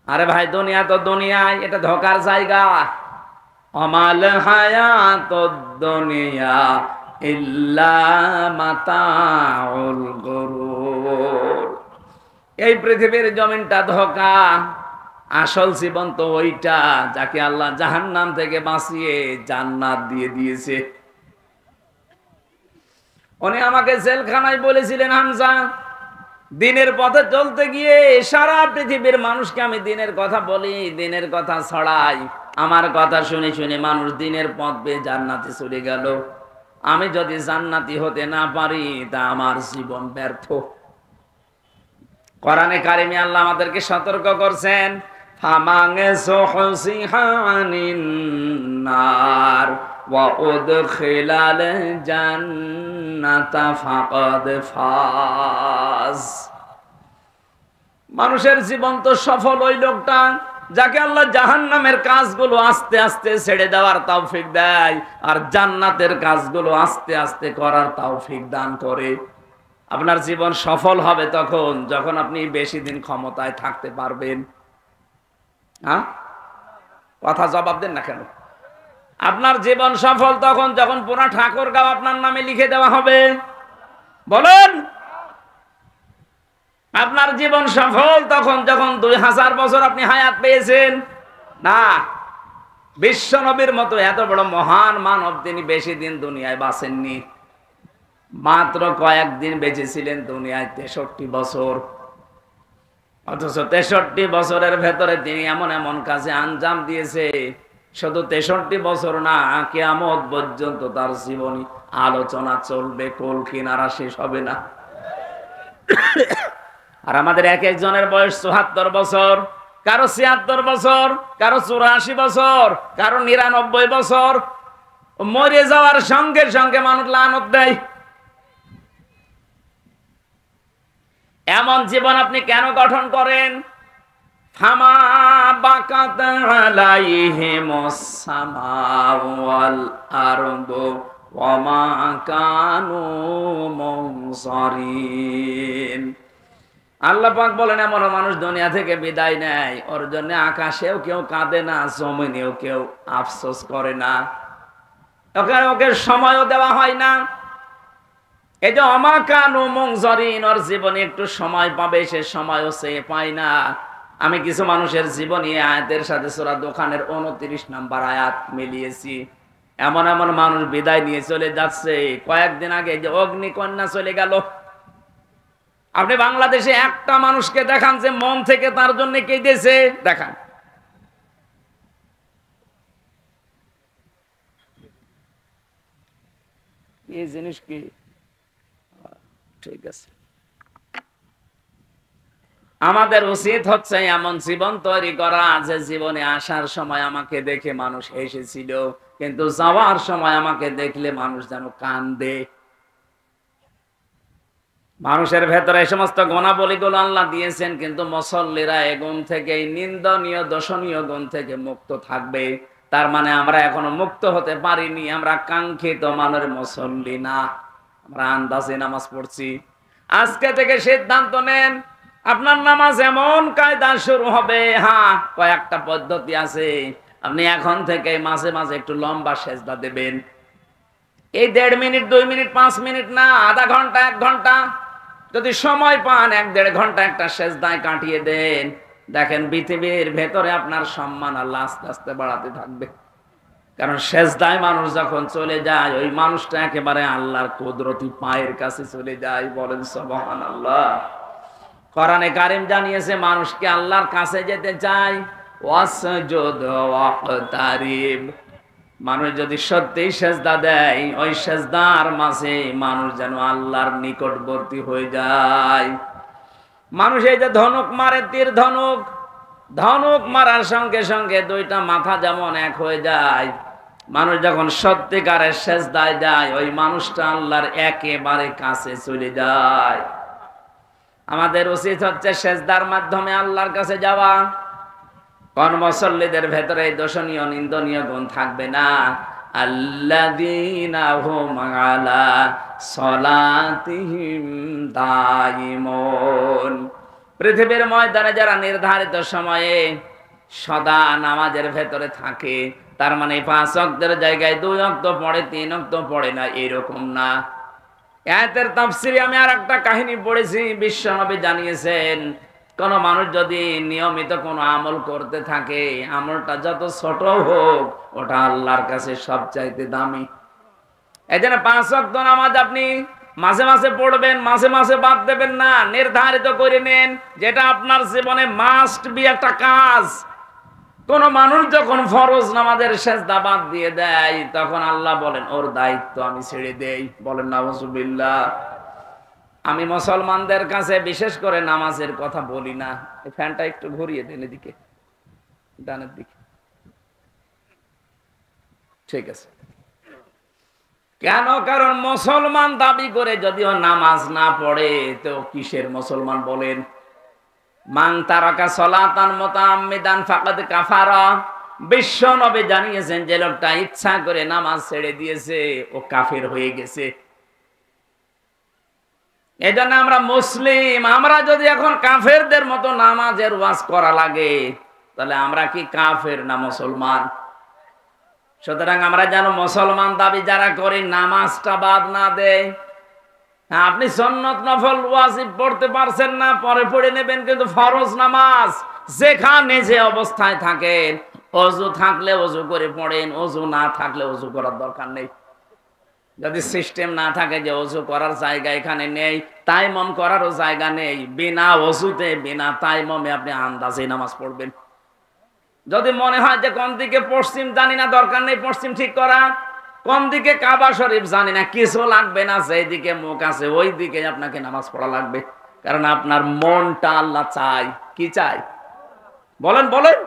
আরে ভাই, দুনিয়া তো দুনিয়ায়, এটা ধোকার জায়গা। আমাল হায়াতুদ দুনিয়া ইল্লা মাতাউল গুরুর। এই পৃথিবীর জমিনটা ধোকা, আসল জীবন তো ওইটা যাকে আল্লাহ জাহান্নাম থেকে বাঁচিয়ে জান্নাত দিয়ে দিয়েছে। উনি আমাকে জেলখানায় বলেছিলেন, হামজা, দিনের পথে চলতে গিয়ে সারা পৃথিবীর মানুষকে আমি দিনের কথা বলি, দিনের কথা ছড়াই, আমার কথা শুনে শুনে মানুষ দিনের পথ পেয়ে জান্নাতে চলে গেল। আমি যদি জান্নাতি হতে না পারি, তা আমার জীবন ব্যর্থ। কোরআনে কারিমে আল্লাহ আমাদেরকে সতর্ক করছেন, ফামাঙ্গে সুহসিহানিন নার ওয়া উদখিলাল জান্নাতা ফাকাদ ফাজ। মানুষের জীবন তো সফল ওই লোকটা যাকে আল্লাহ জাহান্নামের কাজগুলো আস্তে আস্তে ছেড়ে দেওয়ার তৌফিক দেয়, আর জান্নাতের কাজগুলো আস্তে আস্তে করার তৌফিক দান করে। আপনার জীবন সফল হবে তখন যখন আপনি বেশি দিন ক্ষমতায় থাকতে পারবেন। হ্যাঁ, কথা জবাব দেন না কেন? আপনার জীবন সফল তখন যখন পুরা ঠাকুরগাঁও আপনার নামে লিখে দেওয়া হবে। বলেন, আপনার জীবন সফল তখন যখন 2000 বছর আপনি হায়াত পেয়েছেন। না, বিশ্ব নবীর মতো এত বড় মহান মানব, তিনি বেশি দিন দুনিয়ায় বাঁচেননি, মাত্র কয়েকদিন বেঁচেছিলেন দুনিয়ায় 63 বছর। অথচ 63 বছরের ভেতরে তিনি এমন এমন কাজে আঞ্জাম দিয়েছে, শুধু 63 বছর না, কিয়ামত পর্যন্ত তার জীবনী আলোচনা চলবে, কোল কিনারা শেষ হবে না। আর আমাদের এক একজনের বয়স 74 বছর, কারো 76 বছর, কারো 84 বছর, কারো 99 বছর। মরে যাওয়ার সঙ্গে সঙ্গে মানুষ লানত দেয়। এমন জীবন আপনি কেন গঠন করেন? ফামা বাকাত আলাইহিমুস সামাউ ওয়াল আরদু ওয়া মা কানু মুনসারিন। আল্লাহ পাক বলেন, এমন মানুষ দুনিয়া থেকে বিদায় নেয়, ওর জন্য আকাশেও কেউ কাঁদে না, জমিনেও কেউ আফসোস করে না, ওকে সময়ও দেওয়া হয় না। এই যে অমাকানু মুনজারিন, ওর জীবনে একটু সময় পাবে, সে সময়ও সে পায় না। আমি কিছু মানুষের জীবনী আয়াতের সাথে সূরা দোকানের 29 নাম্বার আয়াত মিলিয়েছি। এমন এমন মানুষ বিদায় নিয়ে চলে যাচ্ছে। কয়েকদিন আগে যে অগ্নিকন্যা চলে গেল, আপনি বাংলাদেশে একটা মানুষকে দেখান যে মন থেকে তার জন্য কেঁদেছে, দেখান। এই জিনিস কি ঠিক আছে? আমাদের উচিত হচ্ছে এমন জীবন তৈরি করা যে জীবনে আসার সময় আমাকে দেখে মানুষ হেসেছিল, কিন্তু যাওয়ার সময় আমাকে দেখলে মানুষ যেন কান্দে। মানুষের ভেতরে এই সমস্ত গুণাবলীগুলো আল্লাহ দিয়েছেন, কিন্তু মুসল্লিরা এই গুণ থেকে, এই নিন্দনীয় দর্শনীয় গুণ থেকে মুক্ত থাকবে। তার মানে আমরা এখনো মুক্ত হতে পারিনি, আমরা কাঙ্ক্ষিত মানের মুসল্লি না, আমরা আন্দাজে নামাজ পড়ছি। আজকে থেকে সিদ্ধান্ত নেন, আপনার নামাজ এমন কায়দা শুরু হবে। হ্যাঁ, কয়েকটা পদ্ধতি আছে। আপনি এখন থেকে মাঝে মাঝে একটু লম্বা সেজদা দেবেন। এই 1.5 মিনিট 2 মিনিট 5 মিনিট না, আধা ঘন্টা 1 ঘন্টা যদি সময় পান, 1-1.5 ঘন্টা একটা সেজদায় কাটিয়ে দেন। দেখেন পৃথিবীর ভেতরে আপনার সম্মান আল্লাহ আস্তে আস্তে বাড়াতে থাকবে। কারণ সেজদায় মানুষ যখন চলে যায়, ওই মানুষটা একেবারে আল্লাহর কুদরতি পায়ের কাছে চলে যায়। বলেন সুবহানাল্লাহ। কোরআনে কারীম জানিয়েছে, মানুষকে আল্লাহর কাছে যেতে চায়, ওয়াসজুদ ওয়াকতারিব। মানুষ যদি সত্যি সেজদা দেয়, ওই সেজদার মাঝে মানুষ যেন আল্লাহর নিকটবর্তী হয়ে যায়। মানুষ এই যে ধনুক মারে, তীর ধনুক, ধনুক মারার সঙ্গে সঙ্গে দুইটা মাথা যেমন এক হয়ে যায়, মানুষ যখন সত্যিকারের সেজদায় যায়, ওই মানুষটা আল্লাহর একেবারে কাছে চলে যায়। আমাদের উচিত হচ্ছে সেজদার মাধ্যমে আল্লাহর কাছে যাওয়া। কোন মুসল্লিদের ভেতরে দোষণীয় নিন্দনীয় গুণ থাকবে না? আল্লাযীনা হুম আলা সলাতিহিম দায়িমুন। পৃথিবীর ময়দানে যারা নির্ধারিত সময়ে সদা নামাজের ভেতরে থাকে, তার মানে 5 ওয়াক্তের জায়গায় 2 ওয়াক্ত পড়ে, 3 ওয়াক্ত পড়ে না, এরকম না। আয়াতের তাফসীরে আমি আর একটা কাহিনী পড়েছি। বিশ্বনবী জানিয়েছেন, কোন মানুষ যদি নিয়মিত কোন আমল করতে থাকে, আমলটা যত ছোট হোক, ওটা আল্লাহর কাছে সবচাইতে দামি। এজন্য 5 ওয়াক্ত নামাজ আপনি মাঝে মাঝে পড়বেন, মাঝে মাঝে বাদ দেবেন না। নির্ধারিত করে নেন, যেটা আপনার জীবনে মাস্ট বি একটা কাজ। কোন মানুষ যখন ফরজ নামাজের সেজদা বাদ দিয়ে দেয়, তখন আল্লাহ বলেন ওর দায়িত্ব আমি ছেড়ে দেই। বলেন নাউজুবিল্লাহ। আমি মুসলমানদের কাছে বিশেষ করে নামাজের কথা বলি না। এই ফ্যানটা একটু ঘুরিয়ে দেন এদিকে, ডানের দিকে। ঠিক আছে। কেন? কারণ মুসলমান দাবি করে যদিও নামাজ না পড়ে, তো কিসের মুসলমান বলেন? মান তারাকা সলাতান মুতাআম্মিদান ফাকাদ কাফারা। বিশ্ব নবী জানিয়েছেন, যে লোকটা ইচ্ছা করে নামাজ ছেড়ে দিয়েছে, ও কাফের হয়ে গেছে। এজন্য আমরা মুসলিম, আমরা যদি এখন কাফেরদের মতো নামাজের ওয়াজ করা লাগে, তাহলে আমরা কি কাফের না মুসলমান? সুতরাং আমরা যেন মুসলমান দাবি যারা করি, নামাজটা বাদ না দেয়। হ্যাঁ, আপনি সুন্নত নফল ওয়াজিব পড়তে পারছেন না, পরে পড়ে নেবেন, কিন্তু ফরজ নামাজ যেখানে যে অবস্থায় থাকেন, ওযু থাকলে ওযু করে পড়েন, ওযু না থাকলে ওযু করার দরকার নেই। যদি সিস্টেম না থাকে যে ওযু করার জায়গা এখানে নেই, তায়াম্মুম করারও জায়গা নেই, বিনা ওযুতে বিনা তায়াম্মুমে আপনি আন্দাজে নামাজ পড়বেন। যদি মনে হয় যে কোন দিকে পশ্চিম জানি না, দরকার নেই পশ্চিম ঠিক করা। কোন দিকে কাবা শরীফ জানি না, কিছু লাগবে না, যেই দিকে মুখ আছে ওই দিকে আপনাকে নামাজ পড়া লাগবে। কারণ আপনার মনটা আল্লাহ চাই। কি চাই? বলেন বলেন।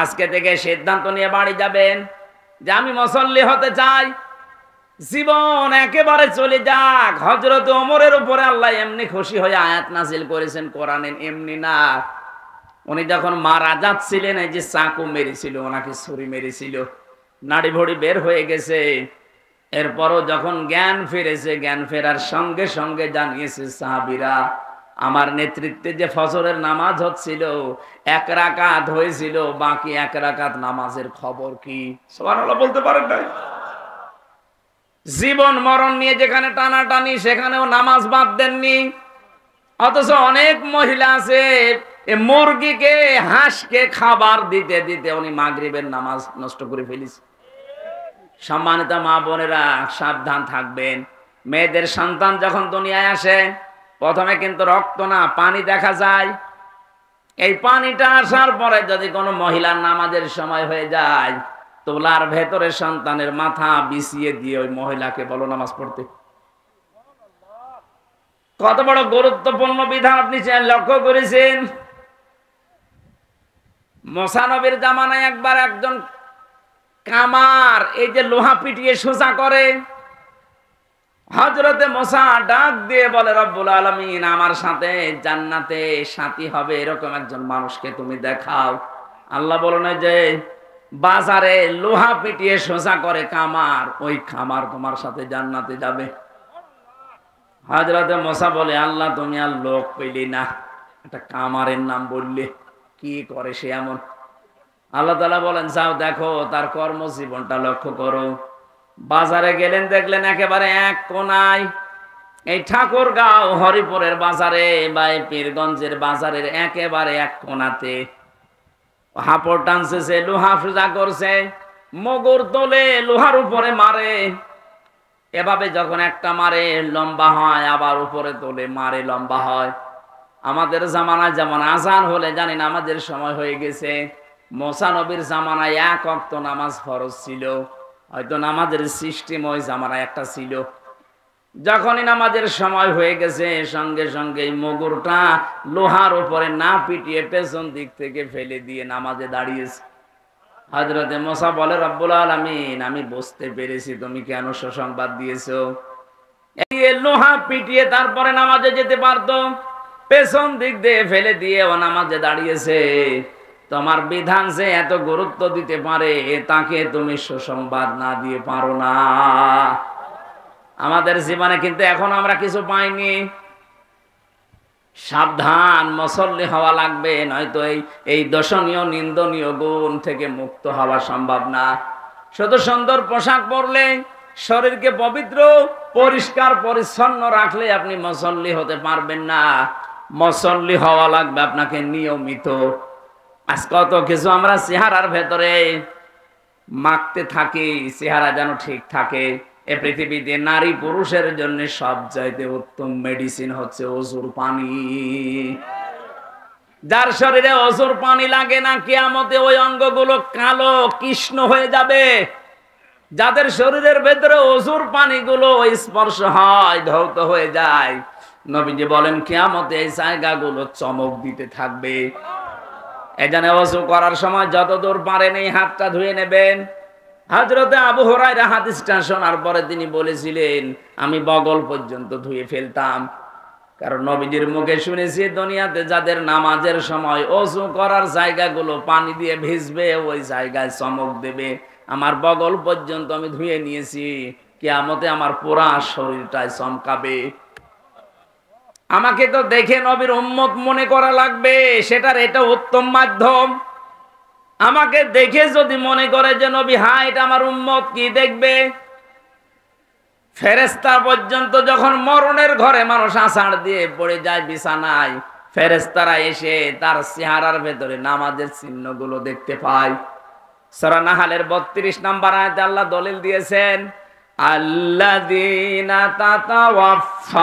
আজকে থেকে সিদ্ধান্ত নিয়ে বাড়ি যাবেন যে আমি মুসল্লি হতে চাই। জীবন একেবারে চলে যাক। হযরত ওমরের উপরে আল্লাহ এমনি খুশি হয়ে আয়াত নাযিল করেছেন কোরআনে, এমনি না। উনি যখন মারা যাচ্ছিলেন, এই যে চাকু মেরেছিল, ওনাকে ছুরি মেরেছিল, নাড়ি ভড়ি বের হয়ে গেছে। এরপরও যখন জ্ঞান ফিরেছে, জ্ঞান ফেরার সঙ্গে সঙ্গে জানিয়েছে সাহাবীরা, আমার নেতৃত্বে যে ফজরের নামাজ হচ্ছিল, 1 রাকাত হয়েছিল, বাকি 1 রাকাত নামাজের খবর কি? সুবহানাল্লাহ বলতে পারেন না? জীবন মরণ নিয়ে যেখানে টানাটানি, সেখানেও নামাজ বাদ দেননি। অথচ অনেক মহিলা আছে মুরগিকে হাঁসকে খাবার দিতে দিতে উনি মাগরিবের নামাজ নষ্ট করে ফেলেছে। সম্মানিত মা বোনেরা, সাবধান থাকবেন। মেয়েদের সন্তান যখন দুনিয়ায় আসে, প্রথমে কিন্তু রক্ত না, পানি দেখা যায়। এই পানিটা আসার পরে যদি কোনো মহিলার নামাজের সময় হয়ে যায়, তোলার ভেতরে সন্তানের মাথা বিছিয়ে দিয়ে ওই মহিলাকে বলো নামাজ পড়তে। কত বড় গুরুত্বপূর্ণ বিধান আপনি লক্ষ্য করেছেন? মুসা নবীর জামানায় একবার একজন কামার এই যে লোহা পিটিয়ে সোজা করে, হযরতে মুসা ডাক দিয়ে বলে, রব্বুল আলামিন আমার সাথে জান্নাতে সাথী হবে এরকম একজন মানুষকে তুমি দেখাও। আল্লাহ বলেন যে বাজারে লোহা পিটিয়ে সোজা করে কামার, ওই কামার তোমার সাথে জান্নাতে যাবে। হযরতে মুসা বলে, আল্লাহ তুমি আর লোক পেলি না, একটা কামারের নাম বললে, কি করে সে এমন? আল্লাহ তাআলা বলেন, যাও দেখো তার কর্মজীবনটা লক্ষ্য করো। বাজারে গেলেন, দেখলেন একেবারে এক কোনায় এই ঠাকুরগাঁও হরিপুরের বাজারে বা পীরগঞ্জের বাজারের একেবারে এক কোনাতে হাপড় টানছে, লোহা সোজা করছে, মগর তোলে লোহার উপরে মারে। এভাবে যখন একটা মারে লম্বা হয়, আবার উপরে তোলে মারে লম্বা হয়। আমাদের জামানায় যেমন আজান হলে জানি নামাজের সময় হয়ে গেছে, মুসা নবীর জামানায় এক ওয়াক্ত নামাজ ফরজ ছিল। হয়তো নামাজের সিস্টেম ওই জামানায় একটা ছিল। যখনই নামাজের সময় হয়ে গেছে, সঙ্গে সঙ্গে মগুরটা লোহার উপরে না পিটিয়ে পেছন দিক থেকে ফেলে দিয়ে নামাজে দাঁড়িয়েছে। হযরতে মুসা বলে, রব্বুল আলামিন আমি বুঝতে পেরেছি তুমি কেন সুসংবাদ দিয়েছো। এই লোহা পিটিয়ে তারপরে নামাজে যেতে পারতো, পেছন দিক দিয়ে ফেলে দিয়ে ও নামাজে দাঁড়িয়েছে। তোমার বিধান যে এত গুরুত্ব দিতে পারে, তাকে তুমি সুসংবাদ না দিয়ে পারো না। আমাদের জীবনে কিন্তু এখন আমরা কিছু পাইনি। সাবধান, মুসল্লি হওয়া লাগবে, নয়তো এই দর্শনীয় নিন্দনীয় গুণ থেকে মুক্ত হওয়া সম্ভব না। শুধু সুন্দর পোশাক পরলে, শরীরকে পবিত্র পরিষ্কার পরিচ্ছন্ন রাখলে আপনি মুসল্লি হতে পারবেন না। মুসল্লি হওয়া লাগবে আপনাকে নিয়মিত। আজ কত কিছু আমরা চেহারার ভেতরে মাখতে থাকি, চেহারা যেন ঠিক থাকে। এ পৃথিবীতে নারী পুরুষের জন্য সবচাইতে উত্তম মেডিসিন হচ্ছে অজুর পানি। যার শরীরে অজুর পানি লাগে না, কিয়ামতে ওই অঙ্গগুলো কালো কৃষ্ণ হয়ে যাবে। যাদের শরীরের ভেতরে অজুর পানিগুলো স্পর্শ হয়, ধৌত হয়ে যায়, নবীজি বলেন কিয়ামতে এই জায়গাগুলো চমক দিতে থাকবে। এজন্য ওযু করার সময় যতদূর পারেন এই হাতটা ধুয়ে নেবেন। হযরতে আবু হুরায়রা হাদিসটা শোনার পরে তিনি বলেছিলেন, আমি বগল পর্যন্ত ধুয়ে ফেলতাম। কারণ নবীজির মুখে শুনেছি, দুনিয়াতে যাদের নামাজের সময় ওযু করার জায়গাগুলো পানি দিয়ে ভিজবে, ওই জায়গায় চমক দেবে। আমার বগল পর্যন্ত আমি ধুয়ে নিয়েছি, কিয়ামতে আমার পুরা শরীরটাই চমকাবে। আমাকে তো দেখে নবীর উম্মত মনে করা লাগবে, সেটার এটা উত্তম মাধ্যম। আমাকে দেখে যদি মনে করে যে নবী হ্যাঁ এটা আমার উম্মত, কি দেখবে? ফেরেশতা পর্যন্ত যখন মরণের ঘরে মানুষ আছাড় দিয়ে পড়ে যায় বিছানায়, ফেরেশতারা এসে তার চেহারার ভেতরে নামাজের চিহ্নগুলো দেখতে পায়। সূরা নাহলের 32 নম্বর আয়াতে আল্লাহ দলিল দিয়েছেন, আল্লাযীনা তাতাওয়াফাহুমুল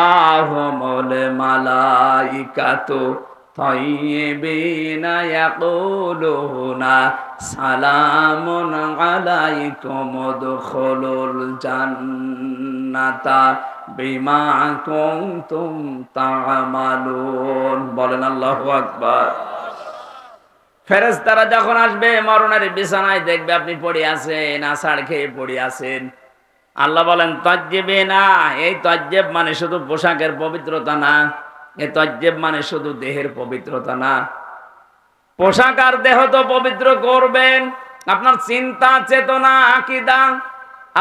মালাইকাতু তাইয়্যিবিনা ইয়াকুলুনা সালামুন আলাইকুম উদখুলুল জান্নাতা বিমা কুনতুম তা'মালুন। বলেন আল্লাহু আকবার। ফেরেশতারা যখন আসবে মরণের বিছানায়, দেখবে আপনি পড়ে আছেন, আছাড় খেয়ে পড়ে আছেন। আল্লাহ বলেন তাজ্জিবিনা, এই তাজ্জিব মানে শুধু পোশাকের পবিত্রতা না, এই তাজ্জিব মানে শুধু দেহের পবিত্রতা না। পোশাক আর দেহ তো পবিত্র করবেন, আপনার চিন্তা চেতনা আকীদা,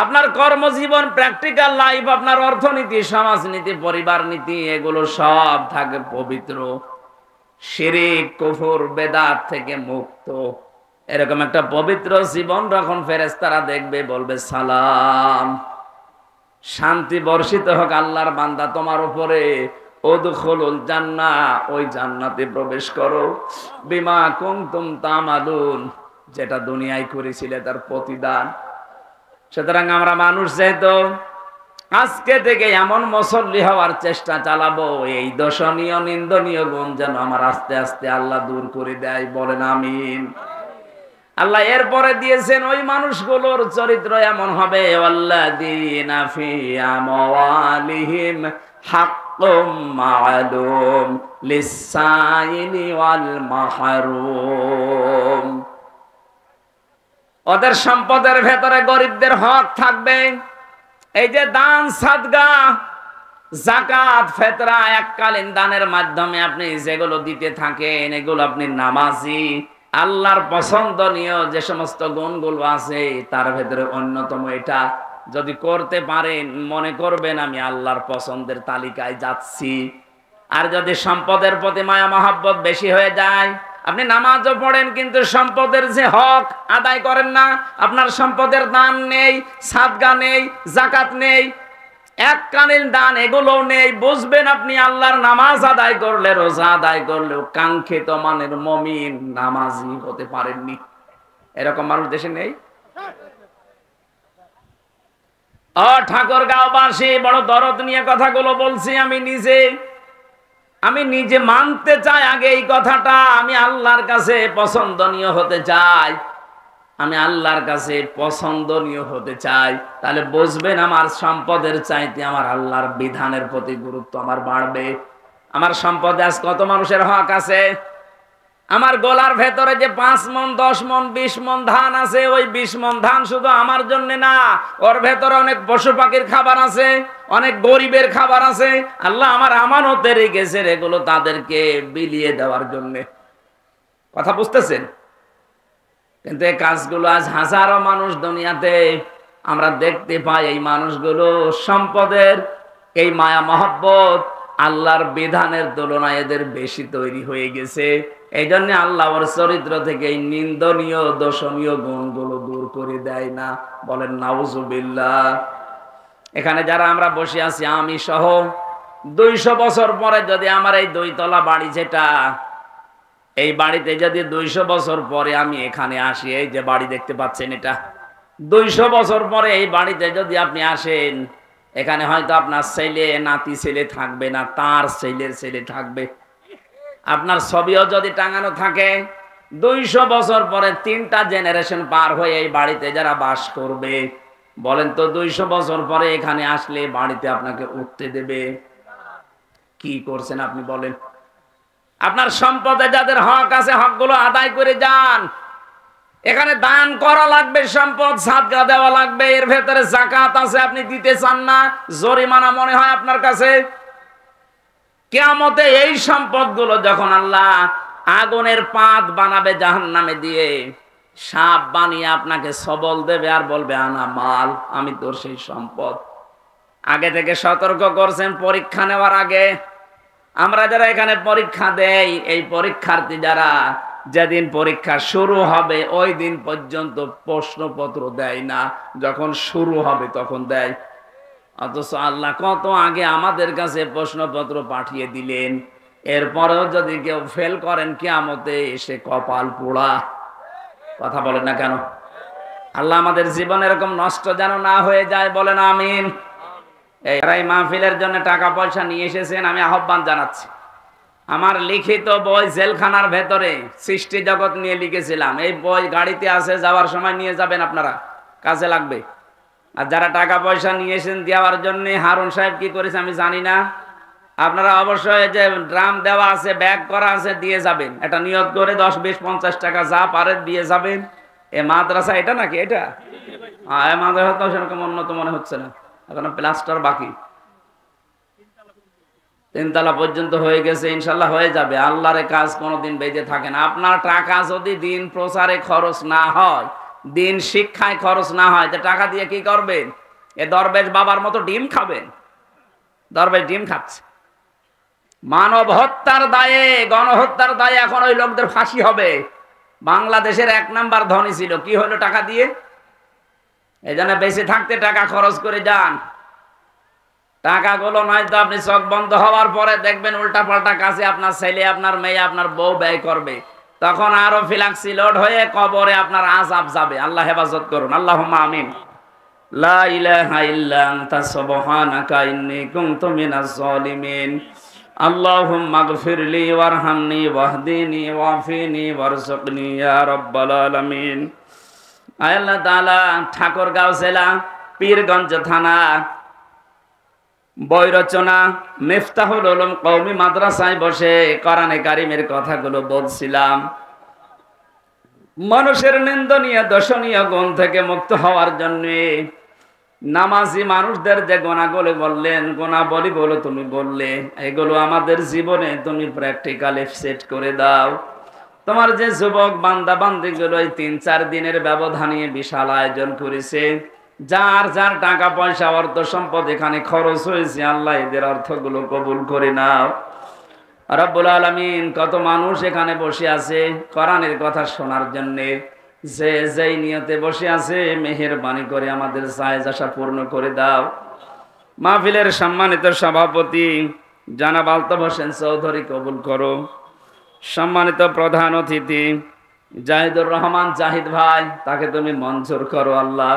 আপনার কর্মজীবন, প্র্যাকটিক্যাল লাইফ, আপনার অর্থনীতি, সমাজনীতি, পরিবার নীতি, এগুলো সব থাকে পবিত্র, শিরক কুফর বেদাত থেকে মুক্ত। এরকম একটা পবিত্র জীবন যখন ফেরেশতারা দেখবে, বলবে সালাম। শান্তি বর্ষিত হোক আল্লাহর বান্দা তোমার উপরে। উদখুলুল জান্নাহ, ওই জান্নাতে প্রবেশ করো। বিমা কুনতুম তামালুন, যেটা দুনিয়ায় করেছিলে তার প্রতিদান। সুতরাং আমরা মানুষ যেহেতু আজকে থেকে এমন মুসল্লি হওয়ার চেষ্টা চালাবো, এই দর্শনীয় নিন্দনীয় গুণ যেন আমার আস্তে আস্তে আল্লাহ দূর করে দেয়। বলেন আমিন। আল্লাহ এরপরে দিয়েছেন ওই মানুষগুলোর চরিত্র এমন হবে, ওয়াল্লাযীনা ফি আমওয়ালিহিম হাক্কুম মা'লুম লিস-সাইলি ওয়াল মাহরুম। ওদের সম্পদের ভেতরে গরিবদের হক থাকবে। এই যে দান, সাদগা, যাকাত, ফিতরা, এককালীন দানের মাধ্যমে আপনি যেগুলো দিতে থাকেন, এগুলো আপনি নামাজি, আল্লাহর পছন্দনীয় যে সমস্ত গুণগুলো আছে তার ভেতরে অন্যতম এটা। যদি করতে পারেন মনে করবেন আমি আল্লাহর পছন্দের তালিকায় যাচ্ছি। আর যদি সম্পদের প্রতি মায়া মহব্বত বেশি হয়ে যায়, আপনি নামাজও পড়েন কিন্তু সম্পদের যে হক আদায় করেন না, আপনার সম্পদের দান নেই, সাদগা নেই, যাকাত নেই, এককালীন দান এগুলোও নেই, বুঝবেন আপনি আল্লাহর নামাজ আদায় করলে, রোজা আদায় করলেও কাঙ্ক্ষিত মানের মুমিন নামাজি হতে পারেননি। এরকম মানুষ দেশে নেই। ঠাকুরগাঁওবাসী বড় দরদ নিয়ে কথাগুলো বলছি। আমি নিজে মানতে চাই আগে এই কথাটা। আমি আল্লাহর কাছে পছন্দনীয় হতে চাই, আমি আল্লাহর কাছে পছন্দনীয় হতে চাই। তাহলে বুঝবেন আমার সম্পদের চাইতে আমার আল্লাহর বিধানের প্রতি গুরুত্ব আমার বাড়বে। আমার সম্পদে আজ কত মানুষের হক আছে? আমার গলার ভেতরে যে 5 মণ 10 মণ 20 মণ ধান আছে, ওই 20 মণ ধান শুধু আমার জন্য না, ওর ভেতরে অনেক পশু পাখির খাবার আছে, অনেক গরিবের খাবার আছে। আল্লাহ আমার আমানতে রেখেছে, এগুলো তাদেরকে বিলিয়ে দেওয়ার জন্য। কথা বুঝতেছেন? কিন্তু এই কাজগুলো আজ হাজারো মানুষ দুনিয়াতে আমরা দেখতে পাই। এই মানুষগুলো সম্পদের এই মায়া মহব্বত আল্লাহর বিধানের তুলনায় এদের বেশি তৈরি হয়ে গেছে। এই জন্য আল্লাহ ওর চরিত্র থেকে এই নিন্দনীয় দোষণীয় গুণগুলো দূর করে দেয় না। বলেন নাউজুবিল্লাহ। এখানে যারা আমরা বসে আছি, আমি সহ, 200 বছর পরে যদি আমার এই 2 তলা বাড়ি, যেটা এই বাড়িতে যদি 200 বছর পরে আমি এখানে আসি, এই যে বাড়ি দেখতে পাচ্ছেন এটা, 200 বছর পরে এই বাড়িতে যদি আপনি আসেন, এখানে হয়তো আপনার ছেলে নাতি ছেলে থাকবে না, তার ছেলের ছেলে থাকবে। আপনার ছবিও যদি টাঙানো থাকে, 200 বছর পরে 3টা জেনারেশন পার হয়ে এই বাড়িতে যারা বাস করবে, বলেন তো 200 বছর পরে এখানে আসলে বাড়িতে আপনাকে উঠতে দেবে? কি করছেন আপনি বলেন? আপনার সম্পদে যাদের হক আছে, হকগুলো আদায় করে যান। এখানে দান করা লাগবে, সম্পদ সাদগা দেওয়া লাগবে, এর ভেতরে যাকাত আছে, আপনি দিতে চান না, জরিমানা মনে হয় আপনার কাছে। কিয়ামতে এই সম্পদগুলো যখন আল্লাহ আগুনের পাত বানাবে জাহান্নামে দিয়ে, সাপ বানিয়ে আপনাকে সবল দেবে আর বলবে আনা মাল, আমি তোর সেই সম্পদ। আগে থেকে সতর্ক করছেন পরীক্ষা নেওয়ার আগে। আমরা যারা এখানে পরীক্ষা দেই, এই পরীক্ষার্থী যারা, যেদিন পরীক্ষা শুরু হবে ওই দিন পর্যন্ত প্রশ্নপত্র দেয় না, যখন শুরু হবে তখন দেয়। অথচ আল্লাহ কত আগে আমাদের কাছে প্রশ্নপত্র পাঠিয়ে দিলেন। এরপরেও যদি কেউ ফেল করেন, কিয়ামতে এসে কপাল পোড়া। কথা বলেন না কেন? আল্লাহ আমাদের জীবন এরকম নষ্ট যেন না হয়ে যায়। বলেন আমিন। এই মাহফিলের জন্য টাকা পয়সা নিয়ে এসেছেন, আমি আহ্বান জানাচ্ছি। আমার লিখিত বই জেলখানার ভেতরে সৃষ্টি জগৎ নিয়ে লিখেছিলাম, এই বই গাড়িতে আছে, যাওয়ার সময় নিয়ে যাবেন, আপনারা কাজে লাগবে। আর যারা টাকা পয়সা নিয়ে এসেছেন দেওয়ার জন্য, হারুন সাহেব কি করেছে আমি জানি না, আপনারা অবশ্যই যে ড্রাম দেওয়া আছে, ব্যাগ করা আছে, দিয়ে যাবেন। এটা নিয়ত করে 10, 20, 50 টাকা যা পারেন দিয়ে যাবেন। এ মাদ্রাসা এটা নাকি? এটা মাদ্রাসা তো সেরকম উন্নত মনে হচ্ছে না, এখনো প্লাস্টার বাকি। 3 তলা পর্যন্ত হয়ে গেছে, ইনশাল্লাহ হয়ে যাবে। আল্লাহর কাজ কোনোদিন বেঁচে থাকে না। আপনার টাকা যদি দিন প্রচারে খরচ না হয়, দিন শিক্ষায় খরচ না হয়, তো টাকা দিয়ে কি করবেন? এ দরবেশ বাবার মতো ডিম খাবেন? দরবেশ ডিম খাচ্ছে। মানব হত্যার দায়ে, গণহত্যার দায়ে এখন ওই লোকদের ফাঁসি হবে। বাংলাদেশের 1 নাম্বার ধনী ছিল, কি হলো টাকা দিয়ে? এই জন্য বেঁচে থাকতে টাকা খরচ করে যান। টাকাগুলো নয়তো আপনি চোখ বন্ধ হওয়ার পরে দেখবেন উল্টা পাল্টা কাজে আপনার ছেলে, আপনার মেয়ে, আপনার বউ ব্যয় করবে। তখন আরো ফিলাক্সি লোড হয়ে কবরে আপনার আযাব যাবে। আল্লাহ হেফাজত করুন, আল্লাহুম্মা আমিন। লা ইলাহা ইল্লা আনতা সুবহানাকা ইন্নী কুনতু মিনাজ জালিমিন। আল্লাহুম্মা গফিরলি ওয়ারহামনি ওয়াহদিনি ওয়াফিনি ওয়ারযুকনি ইয়া রাব্বাল আলামিন। আয় আল্লাহ তাআলা, ঠাকুরগাঁও জেলা, পীরগঞ্জ থানা, বৈরচনা মিফতাহুল উলুম কওমি মাদ্রাসায় বসে কোরআনে কারীমের কথাগুলো বলছিলাম। মানুষের নিন্দনীয় দর্শনীয় গুণ থেকে মুক্ত হওয়ার জন্য নামাজি মানুষদের যে গুণাগুলো বললেন, গুণাবলীগুলো তুমি বললে, এগুলো আমাদের জীবনে তুমি প্র্যাকটিক্যালি সেট করে দাও। তোমার যে যুবক বান্দা বান্দিগুলো এই ৩-৪ দিনের ব্যবধানে বিশাল আয়োজন করেছে, যার যার টাকা পয়সা অর্থ সম্পদ এখানে খরচ হয়েছে, আল্লাহ এদের অর্থগুলো কবুল করে নাও রব্বুল আলামিন। কত মানুষ এখানে বসে আছে কোরআনের কথা শোনার জন্য, যে যেই নিয়তে বসে আছে মেহেরবানি করে আমাদের জায়েজ আশা পূর্ণ করে দাও। মাহফিলের সম্মানিত সভাপতি জনাব আলতাফ হোসেন চৌধুরী কবুল করো। সম্মানিত প্রধান অতিথি জাহিদুর রহমান জাহিদ ভাই, তাকে তুমি মঞ্জুর করো আল্লাহ।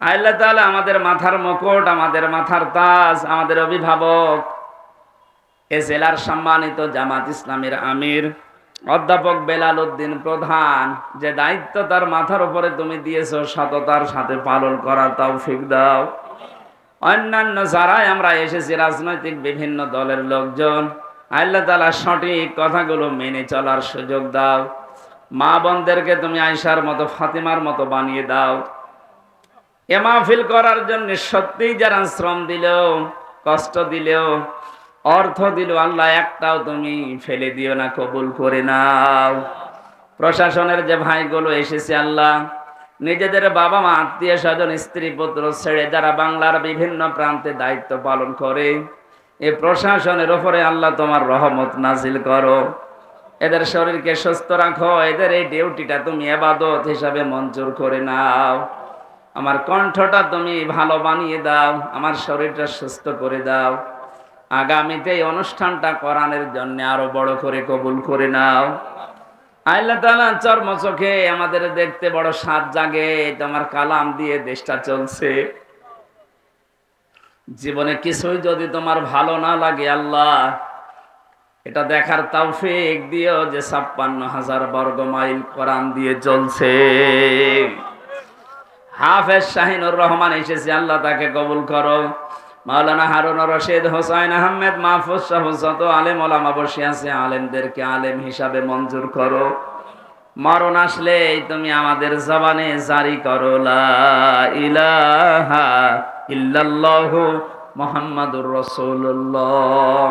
আল্লাহ তাআলা আমাদের মাথার মুকুট, আমাদের মাথার তাজ, আমাদের অভিভাবক, এ জেলার সম্মানিত জামাত ইসলামের আমির অধ্যাপক বেলাল উদ্দিন প্রধান, যে দায়িত্ব তার মাথার উপরে তুমি দিয়েছো, সততার সাথে পালন করার তৌফিক দাও। অন্যান্য যারাই আমরা এসেছি রাজনৈতিক বিভিন্ন দলের লোকজন, আল্লাহ তাআলা সঠিক কথাগুলো মেনে চলার সুযোগ দাও। মা বোনদেরকে তুমি আয়েশার মতো, ফাতিমার মতো বানিয়ে দাও। এ মাহফিল করার জন্য সত্যিই যারা শ্রম দিলেও, কষ্ট দিলেও, অর্থ দিল, আল্লাহ একটাও তুমি ফেলে দিও না, কবুল করে নাও। প্রশাসনের যে ভাইগুলো এসেছে আল্লাহ, নিজেদের বাবা মা, আত্মীয় স্বজন, স্ত্রী পুত্র ছেড়ে যারা বাংলার বিভিন্ন প্রান্তে দায়িত্ব পালন করে, এই প্রশাসনের উপরে আল্লাহ তোমার রহমত নাজিল করো। এদের শরীরকে সুস্থ রাখো, এদের এই ডিউটিটা তুমি ইবাদত হিসাবে মঞ্জুর করে নাও। আমার কণ্ঠটা তুমি ভালো বানিয়ে দাও, আমার শরীরটা সুস্থ করে দাও। আগামীতে এই অনুষ্ঠানটা কোরআনের জন্য আরো বড় করে কবুল করে নাও। আল্লাহ তাআলা চর্ম চোখে আমাদের দেখতে বড় স্বাদ জাগে, তোমার কালাম দিয়ে দেশটা চলছে। জীবনে কিছুই যদি তোমার ভালো না লাগে আল্লাহ, এটা দেখার তৌফিক দিও যে ৫৬,০০০ বর্গ মাইল কোরআন দিয়ে চলছে। হাফেজ শাহিনুর রহমান এসেছে, আল্লাহ তাকে কবুল করো। মাওলানা হারুন রশিদ, হোসাইন আহমেদ, মাহফুজ সহ যত আলেম ওলামা বসে আছে, আলেমদেরকে আলেম হিসাবে মঞ্জুর করো। মরণ আসলে তুমি আমাদের জবানে জারি করো লা ইলাহা ইল্লাল্লাহু মুহাম্মাদুর রাসূলুল্লাহ।